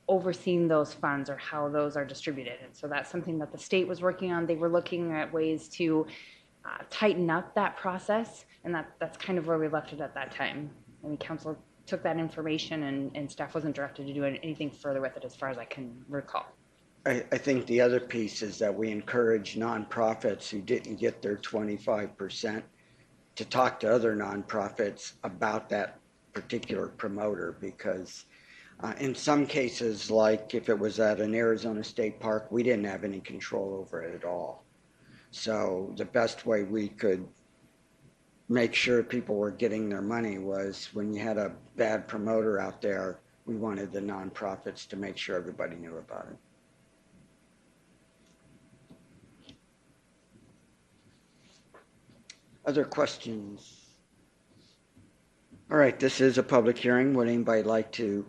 overseeing those funds or how those are distributed. And so that's something that the state was working on. They were looking at ways to tighten up that process, and that's kind of where we left it at that time. I mean, council took that information and staff wasn't directed to do anything further with it as far as I can recall. I think the other piece is that we encourage nonprofits who didn't get their 25% to talk to other nonprofits about that particular promoter, because in some cases, like if it was at an Arizona State Park, we didn't have any control over it at all. So the best way we could make sure people were getting their money was when you had a bad promoter out there, we wanted the nonprofits to make sure everybody knew about it. Other questions? All right, this is a public hearing. Would anybody like to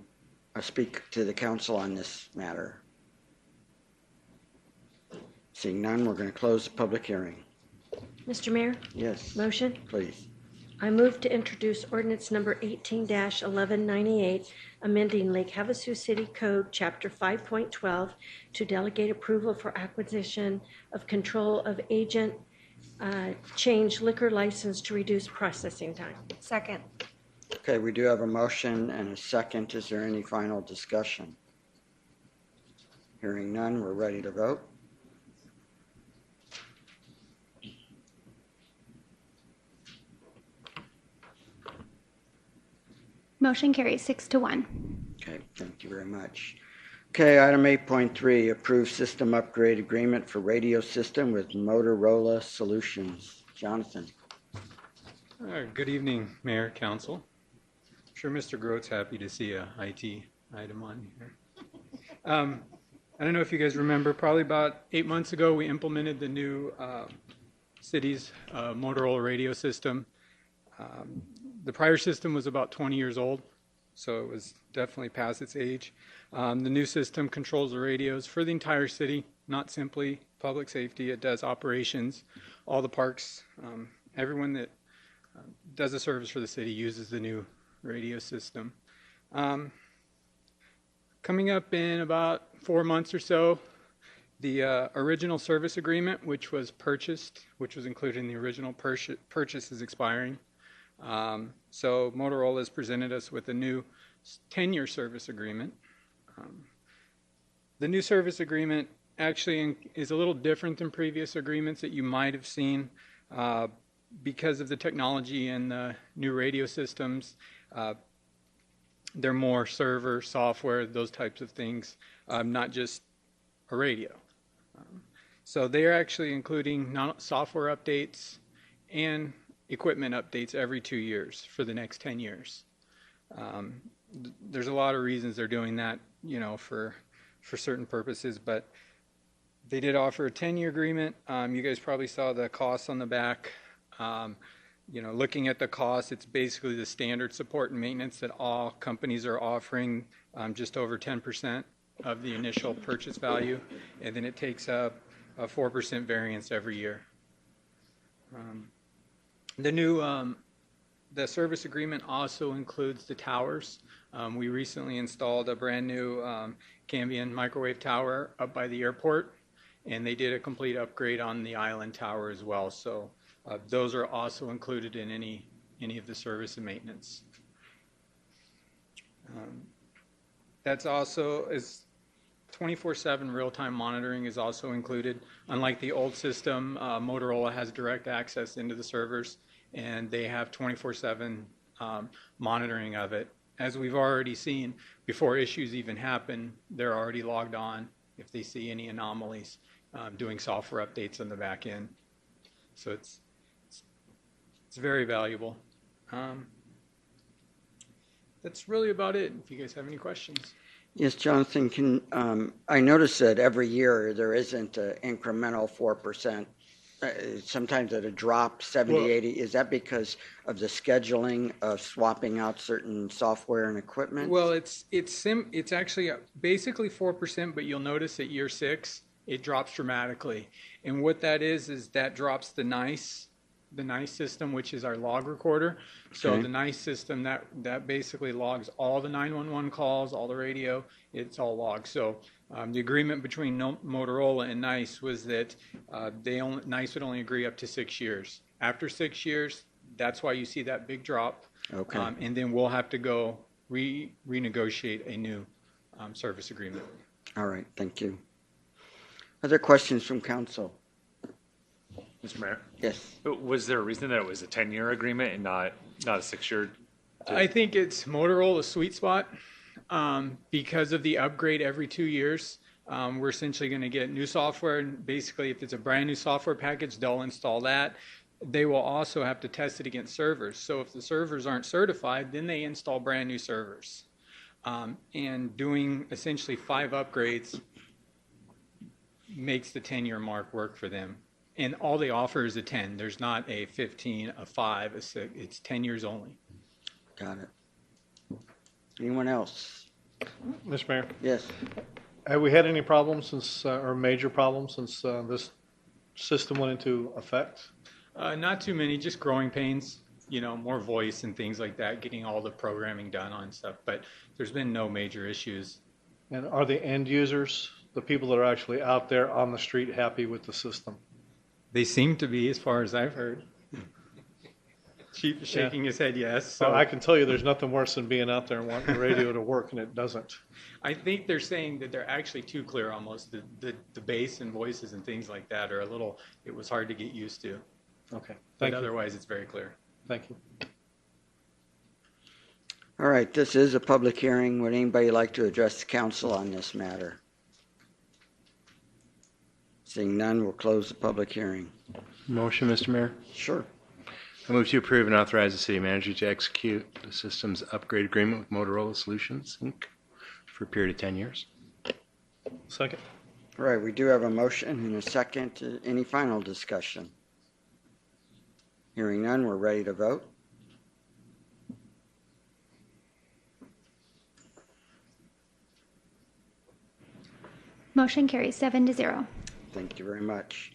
speak to the council on this matter? Seeing none, we're going to close the public hearing. Mr. Mayor, Yes, motion. please. I move to introduce ordinance number 18-1198, amending Lake Havasu City Code, Chapter 5.12, to delegate approval for acquisition of control of agent change liquor license to reduce processing time. Second. Okay, we do have a motion and a second. Is there any final discussion? Hearing none, we're ready to vote. Motion carries 6-1. Okay, thank you very much. Okay, item 8.3, approve system upgrade agreement for radio system with Motorola Solutions. Jonathan. Good evening, Mayor, Council. I'm sure Mr. Grote's happy to see a IT item on here. I don't know if you guys remember, probably about 8 months ago, we implemented the new city's Motorola radio system. The prior system was about 20 years old, so it was definitely past its age. The new system controls the radios for the entire city, not simply public safety. It does operations. All the parks, everyone that does a service for the city uses the new radio system. Coming up in about 4 months or so, the original service agreement, which was purchased, which was included in the original purchase, is expiring. So Motorola has presented us with a new 10-year service agreement. The new service agreement actually is a little different than previous agreements that you might have seen because of the technology and the new radio systems. They're more server, software, those types of things, not just a radio. So they're actually including software updates and equipment updates every 2 years for the next 10 years. There's a lot of reasons they're doing that, you know, for certain purposes, but they did offer a 10-year agreement. You guys probably saw the costs on the back. You know, looking at the cost, it's basically the standard support and maintenance that all companies are offering, just over 10% of the initial purchase value, and then it takes up a 4% variance every year. The new the service agreement also includes the towers. We recently installed a brand new Cambian microwave tower up by the airport, and they did a complete upgrade on the island tower as well. So those are also included in any of the service and maintenance. That's also is 24/7 real-time monitoring is also included. Unlike the old system, Motorola has direct access into the servers, and they have 24/7 monitoring of it. As we've already seen, before issues even happen, they're already logged on if they see any anomalies, doing software updates on the back end. So it's very valuable. That's really about it. If you guys have any questions. Yes, Jonathan, I noticed that every year there isn't an incremental 4%. Sometimes at a drop, 70, 80. Is that because of the scheduling of swapping out certain software and equipment? Well, it's actually basically 4%, but you'll notice at year 6 it drops dramatically. And what that is that drops the NICE system, which is our log recorder. So Okay. the NICE system that basically logs all the 911 calls, all the radio. It's all logged. So the agreement between Motorola and NICE was that NICE would only agree up to 6 years. After 6 years, that's why you see that big drop. Okay. And then we'll have to go renegotiate a new service agreement. All right, thank you. Other questions from council? Mr. Mayor, Yes. was there a reason that it was a 10-year agreement and not a 6-year? I think it's Motorola's sweet spot because of the upgrade every 2 years. We're essentially going to get new software, and basically, if it's a brand new software package, they'll install that. They will also have to test it against servers. So if the servers aren't certified, then they install brand new servers. And doing essentially 5 upgrades makes the 10-year mark work for them. And all they offer is a 10. There's not a 15, a 5, a 6. It's 10 years only. Got it. Anyone else? Mr. Mayor, Yes. have we had any problems since, or major problems since this system went into effect? Not too many, just growing pains, more voice and things like that, getting all the programming done on stuff. But there's been no major issues. And are the end users, the people that are actually out there on the street, happy with the system? They seem to be, as far as I've heard. Chief is shaking his head yes. So Well, I can tell you there's nothing worse than being out there and wanting the radio to work and it doesn't. I think they're saying that they're actually too clear almost. The bass and voices and things like that are it was hard to get used to. Okay. But Thank you. otherwise, it's very clear. Thank you. All right, this is a public hearing. Would anybody like to address the council on this matter? Seeing none, we'll close the public hearing. Motion, Mr. Mayor. Sure. I move to approve and authorize the city manager to execute the systems upgrade agreement with Motorola Solutions, Inc. for a period of 10 years. Second. All right, we do have a motion and a second. Any final discussion? Hearing none, we're ready to vote. Motion carries 7-0. Thank you very much.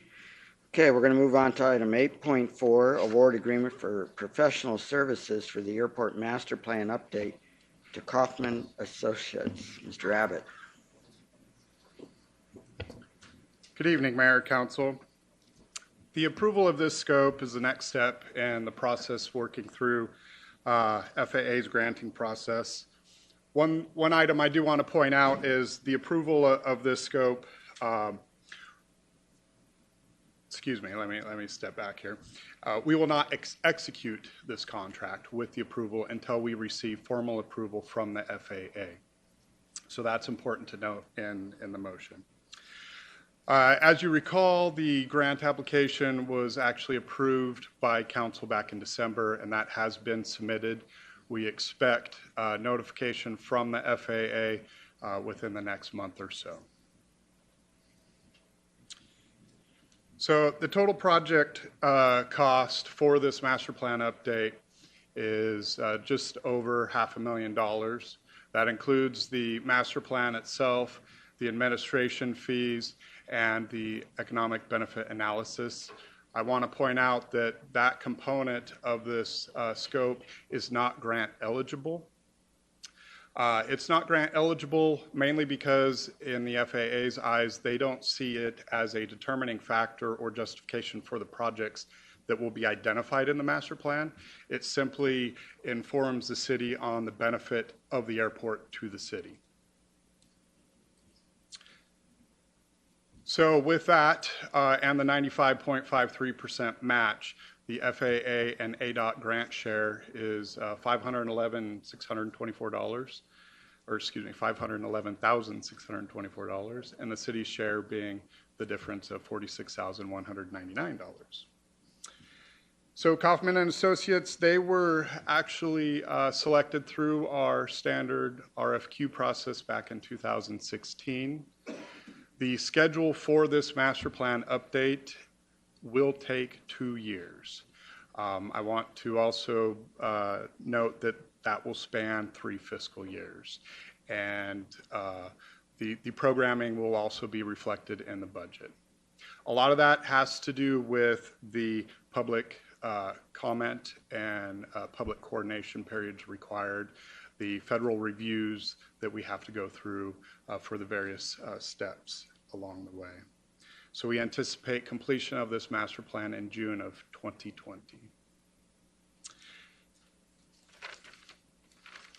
Okay, we're going to move on to item 8.4, award agreement for professional services for the airport master plan update to Kaufman Associates. Mr. Abbott. Good evening, Mayor, Council. The approval of this scope is the next step in the process working through FAA's granting process. One item I do want to point out is the approval of this scope. Excuse me, let me step back here. We will not execute this contract with the approval until we receive formal approval from the FAA. So that's important to note in the motion. As you recall, the grant application was actually approved by Council back in December, and that has been submitted. We expect notification from the FAA within the next month or so. So the total project cost for this master plan update is just over $500,000. That includes the master plan itself, the administration fees, and the economic benefit analysis. I want to point out that that component of this scope is not grant eligible. It's not grant eligible mainly because in the FAA's eyes, they don't see it as a determining factor or justification for the projects that will be identified in the master plan. It simply informs the city on the benefit of the airport to the city. So with that and the 95.53% match, the FAA and ADOT grant share is $511,624, or excuse me, $511,624, and the city's share being the difference of $46,199. So Kaufman and Associates, they were actually selected through our standard RFQ process back in 2016. The schedule for this master plan update will take 2 years. I want to also note that that will span 3 fiscal years. And the programming will also be reflected in the budget. A lot of that has to do with the public comment and public coordination periods required, the federal reviews that we have to go through for the various steps along the way. So we anticipate completion of this master plan in June of 2020.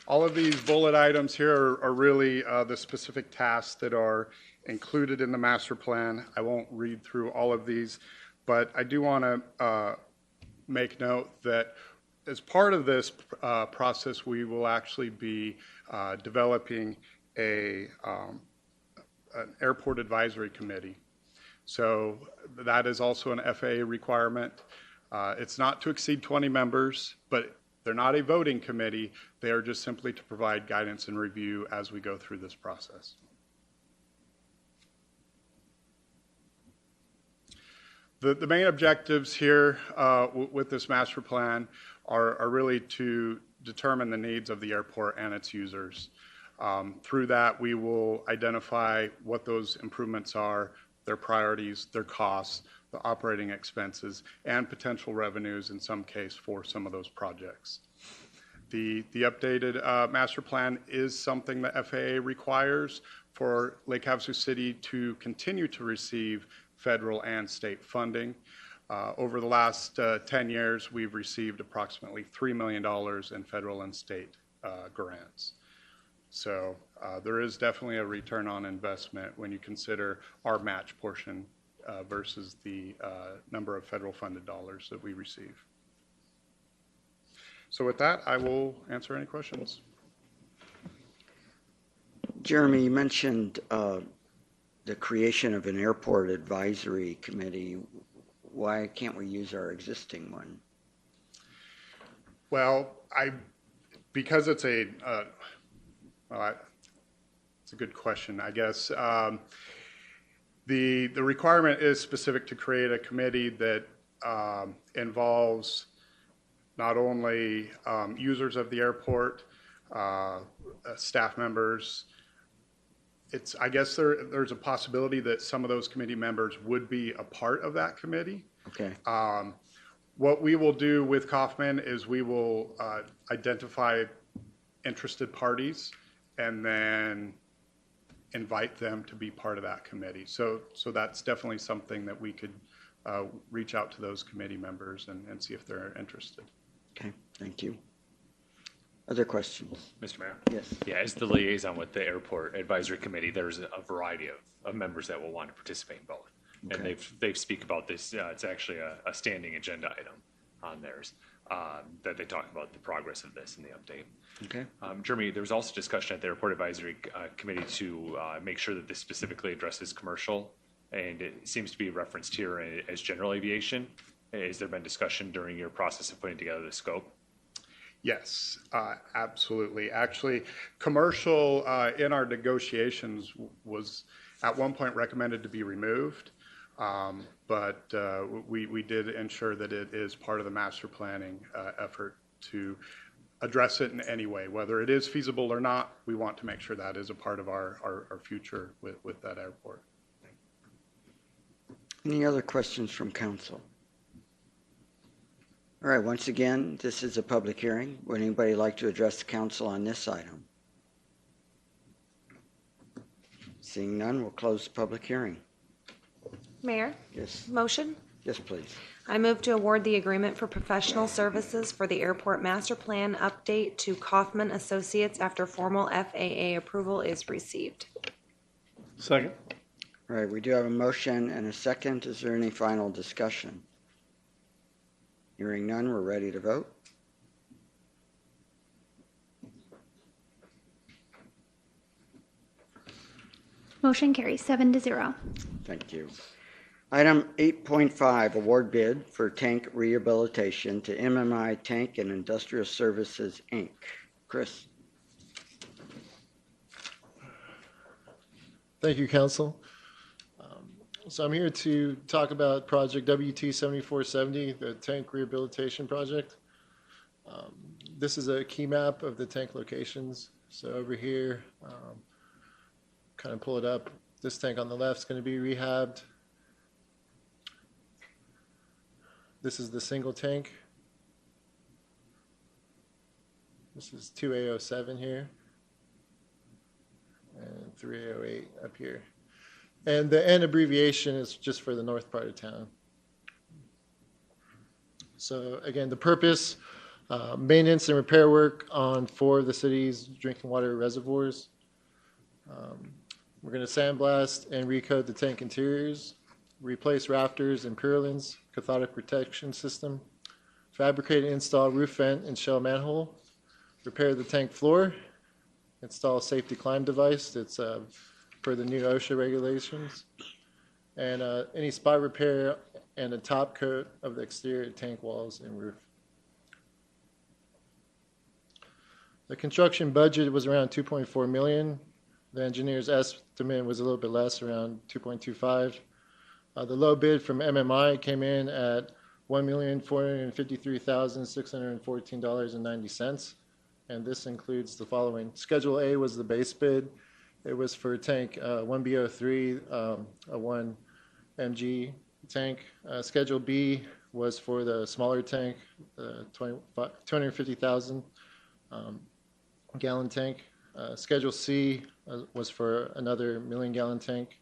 All of these bullet items here are really the specific tasks that are included in the master plan. I won't read through all of these, but I do want to make note that as part of this process, we will actually be developing an airport advisory committee. So that is also an FAA requirement. It's not to exceed 20 members, but they're not a voting committee. They are just simply to provide guidance and review as we go through this process. The main objectives here with this master plan are really to determine the needs of the airport and its users. Through that, we will identify what those improvements are, their priorities, their costs, the operating expenses, and potential revenues in some case for some of those projects. The updated master plan is something the FAA requires for Lake Havasu City to continue to receive federal and state funding. Over the last 10 years, we've received approximately $3 million in federal and state grants. So there is definitely a return on investment when you consider our match portion versus the number of federal funded dollars that we receive. So with that, I will answer any questions. Jeremy, you mentioned the creation of an airport advisory committee. Why can't we use our existing one? Well, because it's it's a good question, I guess. The requirement is specific to create a committee that involves not only users of the airport, staff members. I guess there's a possibility that some of those committee members would be a part of that committee. Okay. What we will do with Kaufman is we will identify interested parties and then invite them to be part of that committee. So that's definitely something that we could reach out to those committee members and see if they're interested. Okay, thank you. Other questions? Mr. Mayor? Yes. Yeah, as the liaison with the Airport Advisory Committee, there's a variety of members that will want to participate in both. Okay. And they speak about this. It's actually a standing agenda item on theirs that they talk about the progress of this in the update. Okay. Jeremy, there was also discussion at the Airport Advisory Committee to make sure that this specifically addresses commercial, and it seems to be referenced here as general aviation. Has there been discussion during your process of putting together the scope? Yes, absolutely. Actually, commercial in our negotiations was at one point recommended to be removed, but we did ensure that it is part of the master planning effort to address it in any way. Whether it is feasible or not, we want to make sure that is a part of our future with that airport. Any other questions from council? All right, once again, this is a public hearing. Would anybody like to address the council on this item? Seeing none, we'll close the public hearing. Mayor? Yes. Motion? Yes, please. I move to award the agreement for professional services for the airport master plan update to Kaufman Associates after formal FAA approval is received. Second. All right, we do have a motion and a second. Is there any final discussion? Hearing none, we're ready to vote. Motion carries 7-0. Thank you. Item 8.5, award bid for tank rehabilitation to MMI Tank and Industrial Services, Inc. Chris. Thank you, Council. So I'm here to talk about project WT 7470, the tank rehabilitation project. This is a key map of the tank locations. So over here, kind of pull it up. This tank on the left is going to be rehabbed. This is the single tank. This is 2A07 here and 3A08 up here. And the N abbreviation is just for the north part of town. So again, the purpose Maintenance and repair work on 4 of the city's drinking water reservoirs. We're going to sandblast and recoat the tank interiors, replace rafters and purlins, cathodic protection system, fabricate and install roof vent and shell manhole, repair the tank floor, install a safety climb device that's per the new OSHA regulations, and any spot repair and a top coat of the exterior tank walls and roof. The construction budget was around $2.4 million. The engineer's estimate was a little bit less, around $2.25. The low bid from MMI came in at $1,453,614.90. And this includes the following. Schedule A was the base bid. It was for tank 1B03, a 1 mg tank. Schedule B was for the smaller tank, 250,000 gallon tank. Schedule C was for another 1 million gallon tank,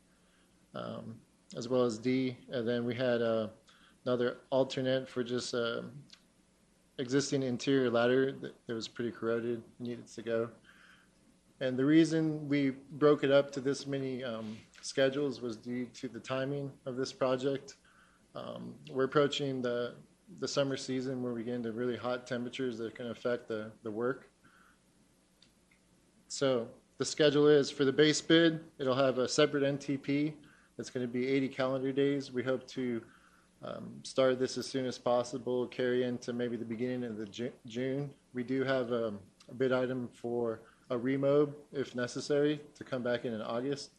as well as D. And then we had another alternate for just existing interior ladder that was pretty corroded, needed to go. And the reason we broke it up to this many schedules was due to the timing of this project. We're approaching the summer season where we get into really hot temperatures that can affect the work. So the schedule is for the base bid, it'll have a separate NTP. It's going to be 80 calendar days. We hope to start this as soon as possible, carry into maybe the beginning of the June. We do have a bid item for a remob, if necessary, to come back in August.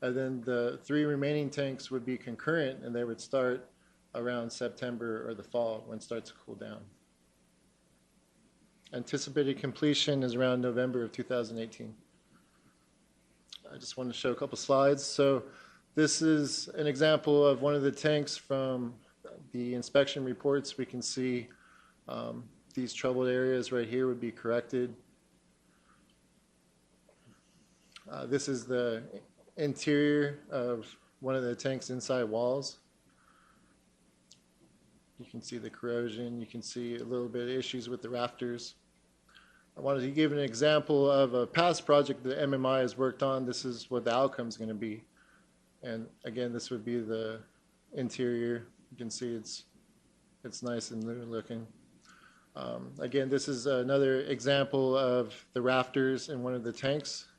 And then the 3 remaining tanks would be concurrent, and they would start around September or the fall when it starts to cool down. Anticipated completion is around November of 2018. I just want to show a couple slides. So this is an example of one of the tanks from the inspection reports. We can see these troubled areas right here would be corrected. This is the interior of one of the tank's inside walls. You can see the corrosion. You can see a little bit of issues with the rafters. I wanted to give an example of a past project that MMI has worked on. This is what the outcome is going to be. And again, this would be the interior. You can see it's nice and new looking. Again, this is another example of the rafters in one of the tanks.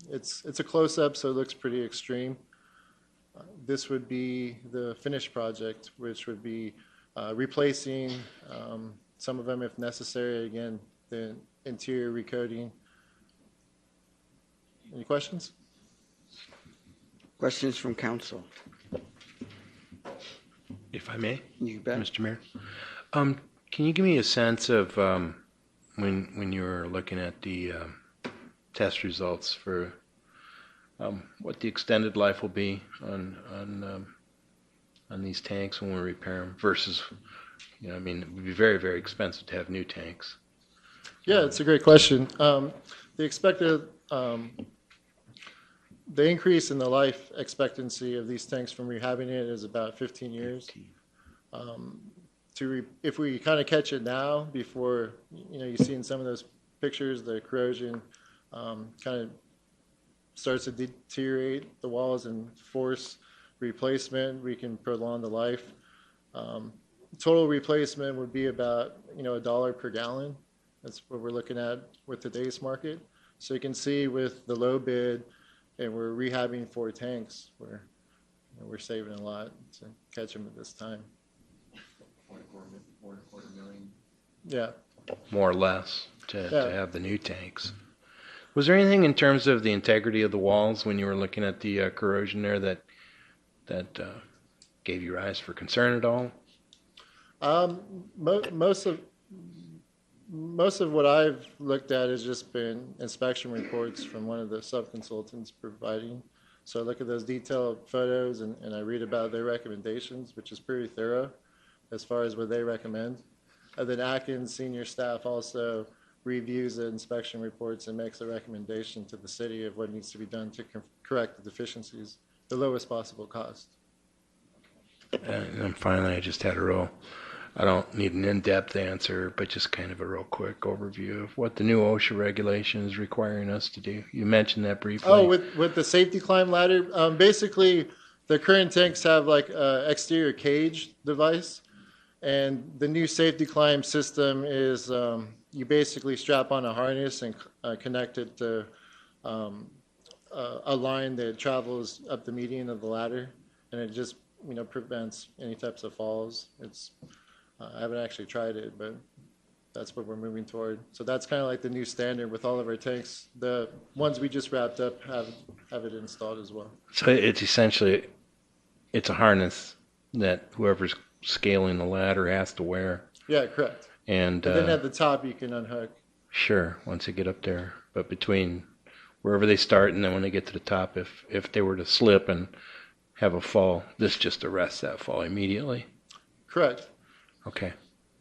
It's a close-up, so it looks pretty extreme. This would be the finished project, which would be replacing some of them if necessary. Again, the interior recoating. Any questions? Questions from council? If I may, You bet. Mr. Mayor. Can you give me a sense of when you were looking at the test results for what the extended life will be on these tanks when we repair them versus, I mean, it would be very, very expensive to have new tanks. Yeah, it's a great question. The expected, the increase in the life expectancy of these tanks from rehabbing it is about 15 years. If we kind of catch it now, before you see in some of those pictures, the corrosion kind of starts to deteriorate the walls and force replacement, we can prolong the life. Total replacement would be about $1 per gallon. That's what we're looking at with today's market. So you can see with the low bid, and we're rehabbing 4 tanks, we're saving a lot to catch them at this time. $4.25 million. Yeah. More or less to have the new tanks. Was there anything in terms of the integrity of the walls when you were looking at the corrosion there that gave you rise for concern at all? Most of what I've looked at has just been inspection reports from one of the sub-consultants providing. So I look at those detailed photos and I read about their recommendations, which is pretty thorough as far as what they recommend. And then Atkins senior staff also reviews the inspection reports and makes a recommendation to the city of what needs to be done to correct the deficiencies, the lowest possible cost. And finally, I just had a real I don't need an in-depth answer, but just kind of a real quick overview of what the new OSHA regulation is requiring us to do. You mentioned that briefly. Oh, with the safety climb ladder, basically the current tanks have like a exterior cage device, and the new safety climb system is you basically strap on a harness and connect it to a line that travels up the median of the ladder, and it just prevents any types of falls. It's I haven't actually tried it, but that's what we're moving toward. So that's kind of like the new standard with all of our tanks. The ones we just wrapped up have it installed as well. So it's essentially, it's a harness that whoever's scaling the ladder has to wear. Yeah, correct. And then at the top you can unhook. Sure, once they get up there. But between wherever they start and then when they get to the top, if they were to slip and have a fall, this just arrests that fall immediately. Correct. Okay.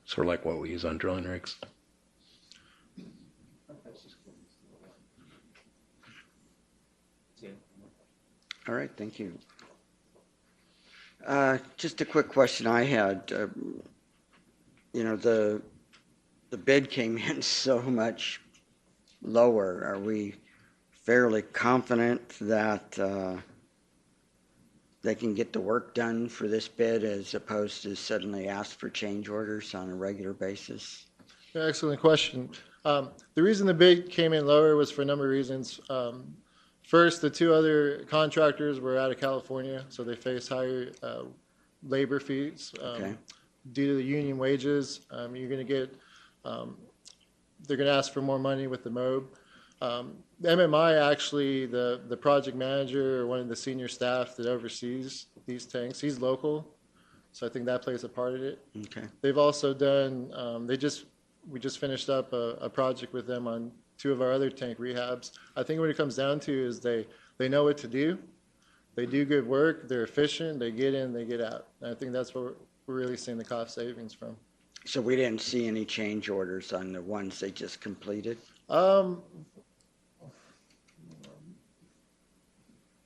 Sort of like what we use on drilling rigs. All right, thank you. Just a quick question I had. The bid came in so much lower. Are we fairly confident that they can get the work done for this bid as opposed to suddenly ask for change orders on a regular basis? Yeah, excellent question. The reason the bid came in lower was for a number of reasons. First, the two other contractors were out of California, so they face higher labor fees. Due to the union wages, you're going to get, they're going to ask for more money with the MOB. The MMI, actually, the project manager or one of the senior staff that oversees these tanks, he's local, so I think that plays a part of it. Okay. They've also done, we just finished up a project with them on two of our other tank rehabs. I think what it comes down to is they know what to do. They do good work. They're efficient. They get in, they get out. And I think that's what we're really seeing the cost savings from. So we didn't see any change orders on the ones they just completed?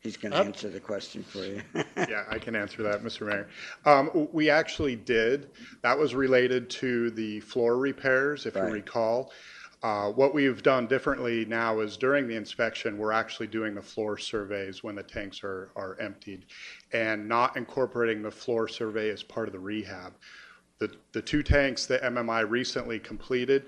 He's going to answer the question for you. Yeah, I can answer that, Mr. Mayor. We actually did. That was related to the floor repairs, if you recall. What we've done differently now is during the inspection, we're actually doing the floor surveys when the tanks are emptied and not incorporating the floor survey as part of the rehab. The two tanks that MMI recently completed,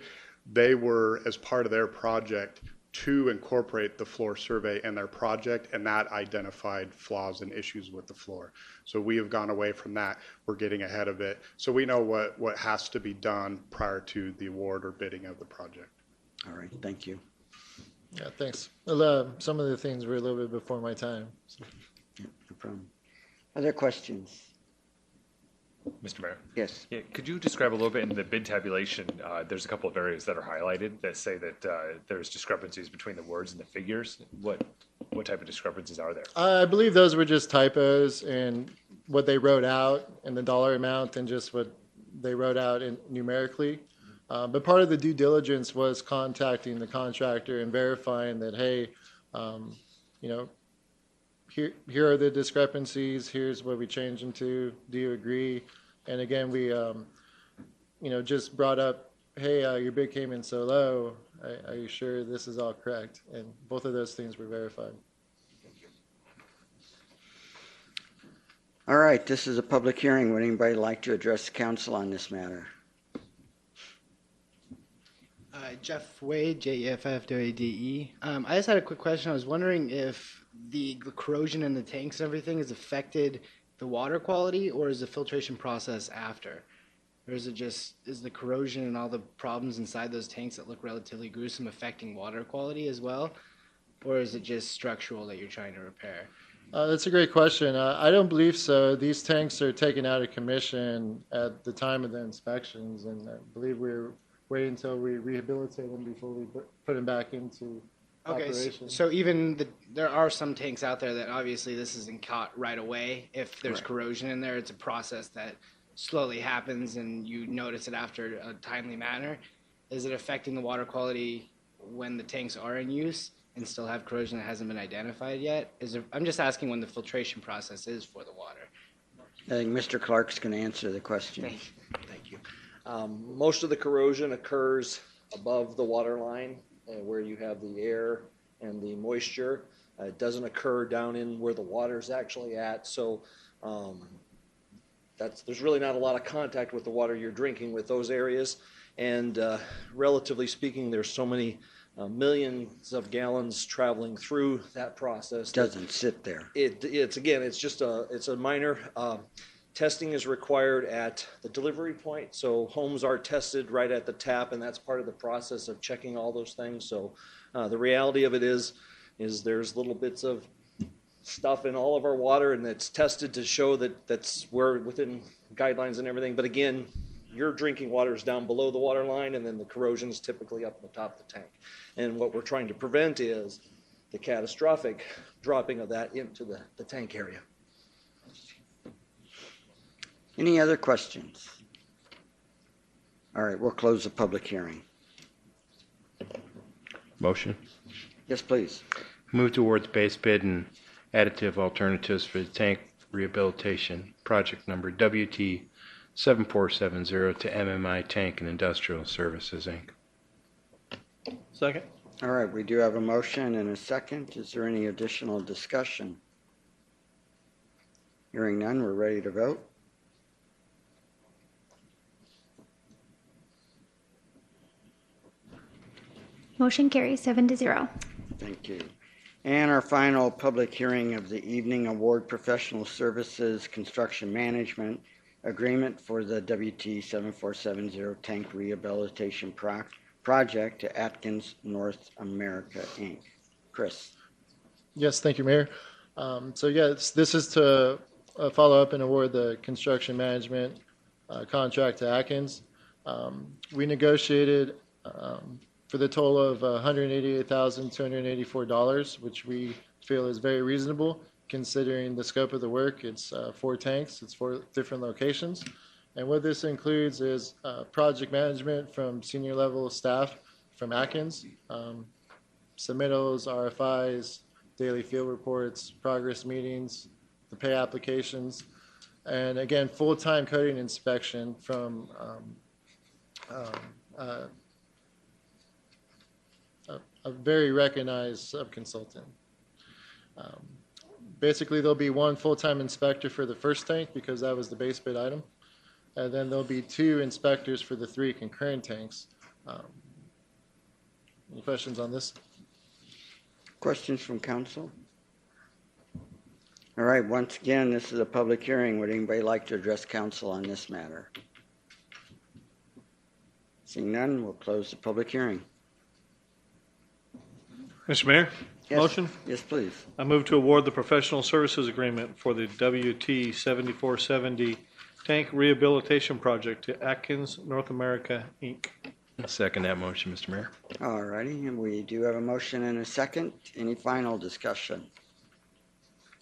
they were as part of their project to incorporate the floor survey in their project, and that identified flaws and issues with the floor. So we have gone away from that. We're getting ahead of it. So we know what has to be done prior to the award or bidding of the project. All right, thank you. Yeah, thanks. Some of the things were a little bit before my time. So. Yeah, no problem. Other questions? Mr. Mayor? Yes. Yeah, could you describe a little bit in the bid tabulation? There's a couple of areas that are highlighted that say that there's discrepancies between the words and the figures. What type of discrepancies are there? I believe those were just typos in what they wrote out and the dollar amount and just what they wrote out numerically. But part of the due diligence was contacting the contractor and verifying that, hey, here are the discrepancies. Here's what we changed them to. Do you agree? And again, we, just brought up, hey, your bid came in so low. Are you sure this is all correct? And both of those things were verified. All right, this is a public hearing. Would anybody like to address the council on this matter? Jeff Wade, JEFF-WADE. I just had a quick question. I was wondering if the corrosion in the tanks and everything has affected the water quality, or is the filtration process after? Or is the corrosion and all the problems inside those tanks that look relatively gruesome affecting water quality as well? Or is it just structural that you're trying to repair? That's a great question. I don't believe so. These tanks are taken out of commission at the time of the inspections, and I believe we're waiting until we rehabilitate them before we put them back into operation. So even there are some tanks out there that obviously this isn't caught right away. If there's corrosion in there, it's a process that slowly happens and you notice it after a timely manner. Is it affecting the water quality when the tanks are in use and still have corrosion that hasn't been identified yet? I'm just asking when the filtration process is for the water. I think Mr. Clark's going to answer the question. Thank you. Most of the corrosion occurs above the water line where you have the air and the moisture. It doesn't occur down in where the water is actually at. So there's really not a lot of contact with the water you're drinking with those areas. And relatively speaking, there's so many millions of gallons traveling through that process. Doesn't sit there. It's just a minor. Testing is required at the delivery point, so homes are tested right at the tap, and that's part of the process of checking all those things. So the reality of it is there's little bits of stuff in all of our water, and it's tested to show that we're within guidelines and everything. But again, your drinking water is down below the water line, and then the corrosion is typically up at the top of the tank. And what we're trying to prevent is the catastrophic dropping of that into the tank area. Any other questions? All right, we'll close the public hearing. Motion. Yes, please. Move towards base bid and additive alternatives for the tank rehabilitation project number WT 7470 to MMI Tank and Industrial Services, Inc. Second. All right, we do have a motion and a second. Is there any additional discussion? Hearing none, we're ready to vote. Motion carries 7-0. Thank you. And our final public hearing of the evening, award professional services construction management agreement for the WT 7470 tank rehabilitation project to Atkins North America, Inc. Chris. Yes, thank you, Mayor. Yes, this is to follow up and award the construction management contract to Atkins. We negotiated for the total of $188,284, which we feel is very reasonable considering the scope of the work. It's 4 tanks, it's 4 different locations. And what this includes is project management from senior level staff from Atkins, submittals, RFIs, daily field reports, progress meetings, the pay applications, and again, full-time coding inspection from a very recognized subconsultant. Basically, there'll be 1 full-time inspector for the first tank because that was the base bid item. And then there'll be 2 inspectors for the 3 concurrent tanks. Any questions on this? Questions from council? All right, once again, this is a public hearing. Would anybody like to address council on this matter? Seeing none, we'll close the public hearing. Mr. Mayor, Yes. motion? Yes, please. I move to award the professional services agreement for the WT 7470 tank rehabilitation project to Atkins North America, Inc. I'll second that motion, Mr. Mayor. All righty, and we do have a motion and a second. Any final discussion?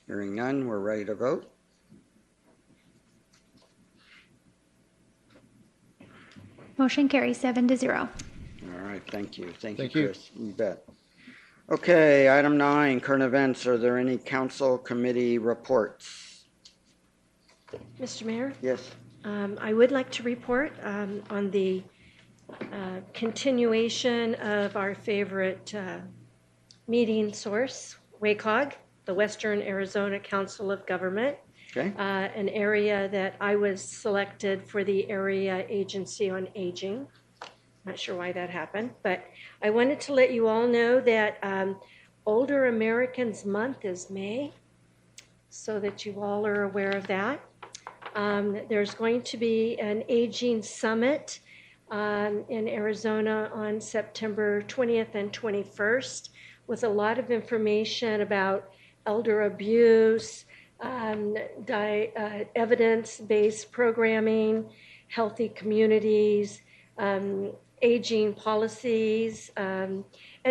Hearing none, we're ready to vote. Motion carries 7-0. All right, thank you. Thank you, Thank you. Chris. You bet. Okay, item 9, current events. Are there any council committee reports? Mr. Mayor? Yes. I would like to report on the continuation of our favorite meeting source, WACOG, the Western Arizona Council of Government. Okay. An area that I was selected for the Area Agency on Aging. Not sure why that happened, but I wanted to let you all know that Older Americans Month is May, so that you all are aware of that. There's going to be an aging summit in Arizona on September 20th and 21st with a lot of information about elder abuse, evidence-based programming, healthy communities, aging policies, and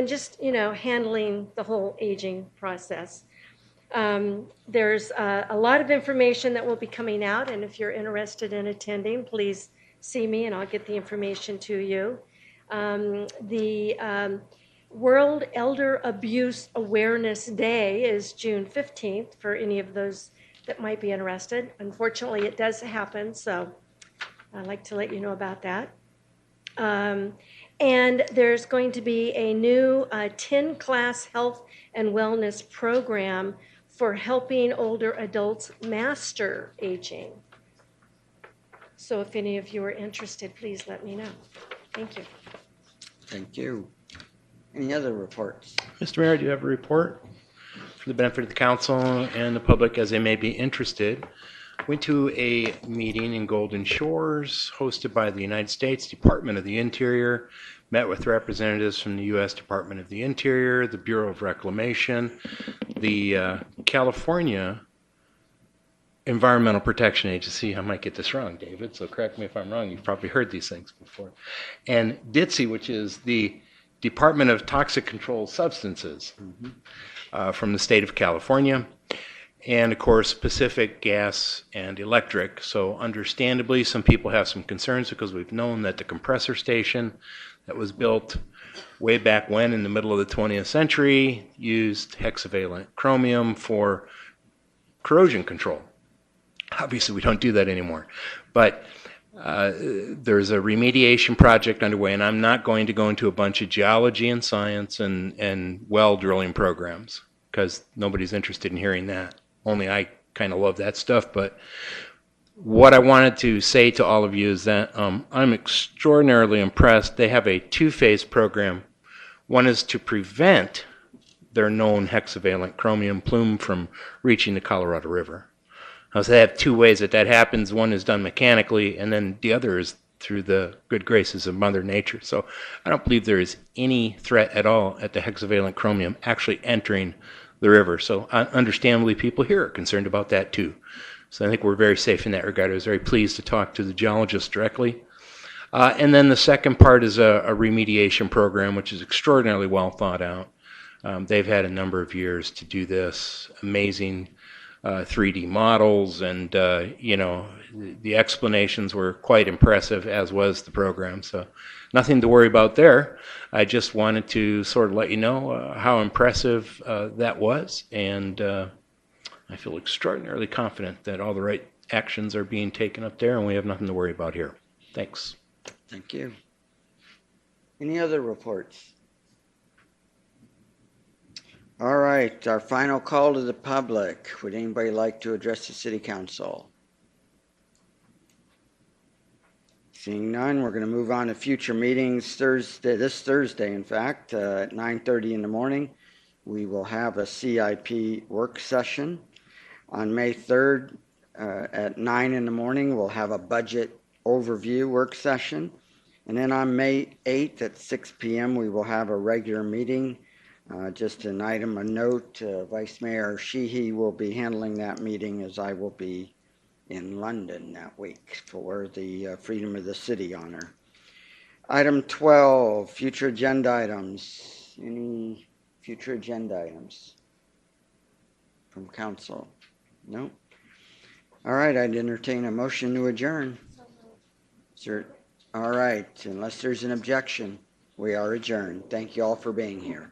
just, handling the whole aging process. There's a lot of information that will be coming out, and if you're interested in attending, please see me and I'll get the information to you. The World Elder Abuse Awareness Day is June 15th for any of those that might be interested. Unfortunately, it does happen, so I'd like to let you know about that. And there's going to be a new 10-class health and wellness program for helping older adults master aging. So if any of you are interested, please let me know. Thank you. Thank you. Any other reports? Mr. Mayor, I do have a report for the benefit of the council and the public as they may be interested. Went to a meeting in Golden Shores hosted by the United States Department of the Interior, met with representatives from the U.S. Department of the Interior, the Bureau of Reclamation, the California Environmental Protection Agency. I might get this wrong, David, so correct me if I'm wrong. You've probably heard these things before. And DTSI, which is the Department of Toxic Controlled Substances from the state of California. And of course, Pacific Gas and Electric. So understandably, some people have some concerns because we've known that the compressor station that was built way back when in the middle of the 20th century used hexavalent chromium for corrosion control. Obviously, we don't do that anymore. But there's a remediation project underway, and I'm not going to go into a bunch of geology and science and well drilling programs because nobody's interested in hearing that. Only I kind of love that stuff. But what I wanted to say to all of you is that I'm extraordinarily impressed. They have a two-phase program. One is to prevent their known hexavalent chromium plume from reaching the Colorado River. So they have two ways that happens. One is done mechanically, and then the other is through the good graces of Mother Nature. So I don't believe there is any threat at all at the hexavalent chromium actually entering the river. So understandably, people here are concerned about that too. So I think we're very safe in that regard. I was very pleased to talk to the geologists directly. And then the second part is a remediation program, which is extraordinarily well thought out. They've had a number of years to do this. Amazing 3D models, and the explanations were quite impressive, as was the program. So nothing to worry about there. I just wanted to sort of let you know how impressive that was, and I feel extraordinarily confident that all the right actions are being taken up there, and we have nothing to worry about here. Thanks. Thank you. Any other reports? All right, our final call to the public. Would anybody like to address the City Council? Seeing none, we're going to move on to future meetings this Thursday, in fact, at 9:30 in the morning. We will have a CIP work session. On May 3rd at 9 in the morning, we'll have a budget overview work session. And then on May 8th at 6 p.m., we will have a regular meeting. Just an item, a note, Vice Mayor Sheehy will be handling that meeting as I will be in London that week for the Freedom of the City honor. Item 12, future agenda items. Any future agenda items from council? No? All right, I'd entertain a motion to adjourn. Sir, all right, unless there's an objection, we are adjourned. Thank you all for being here.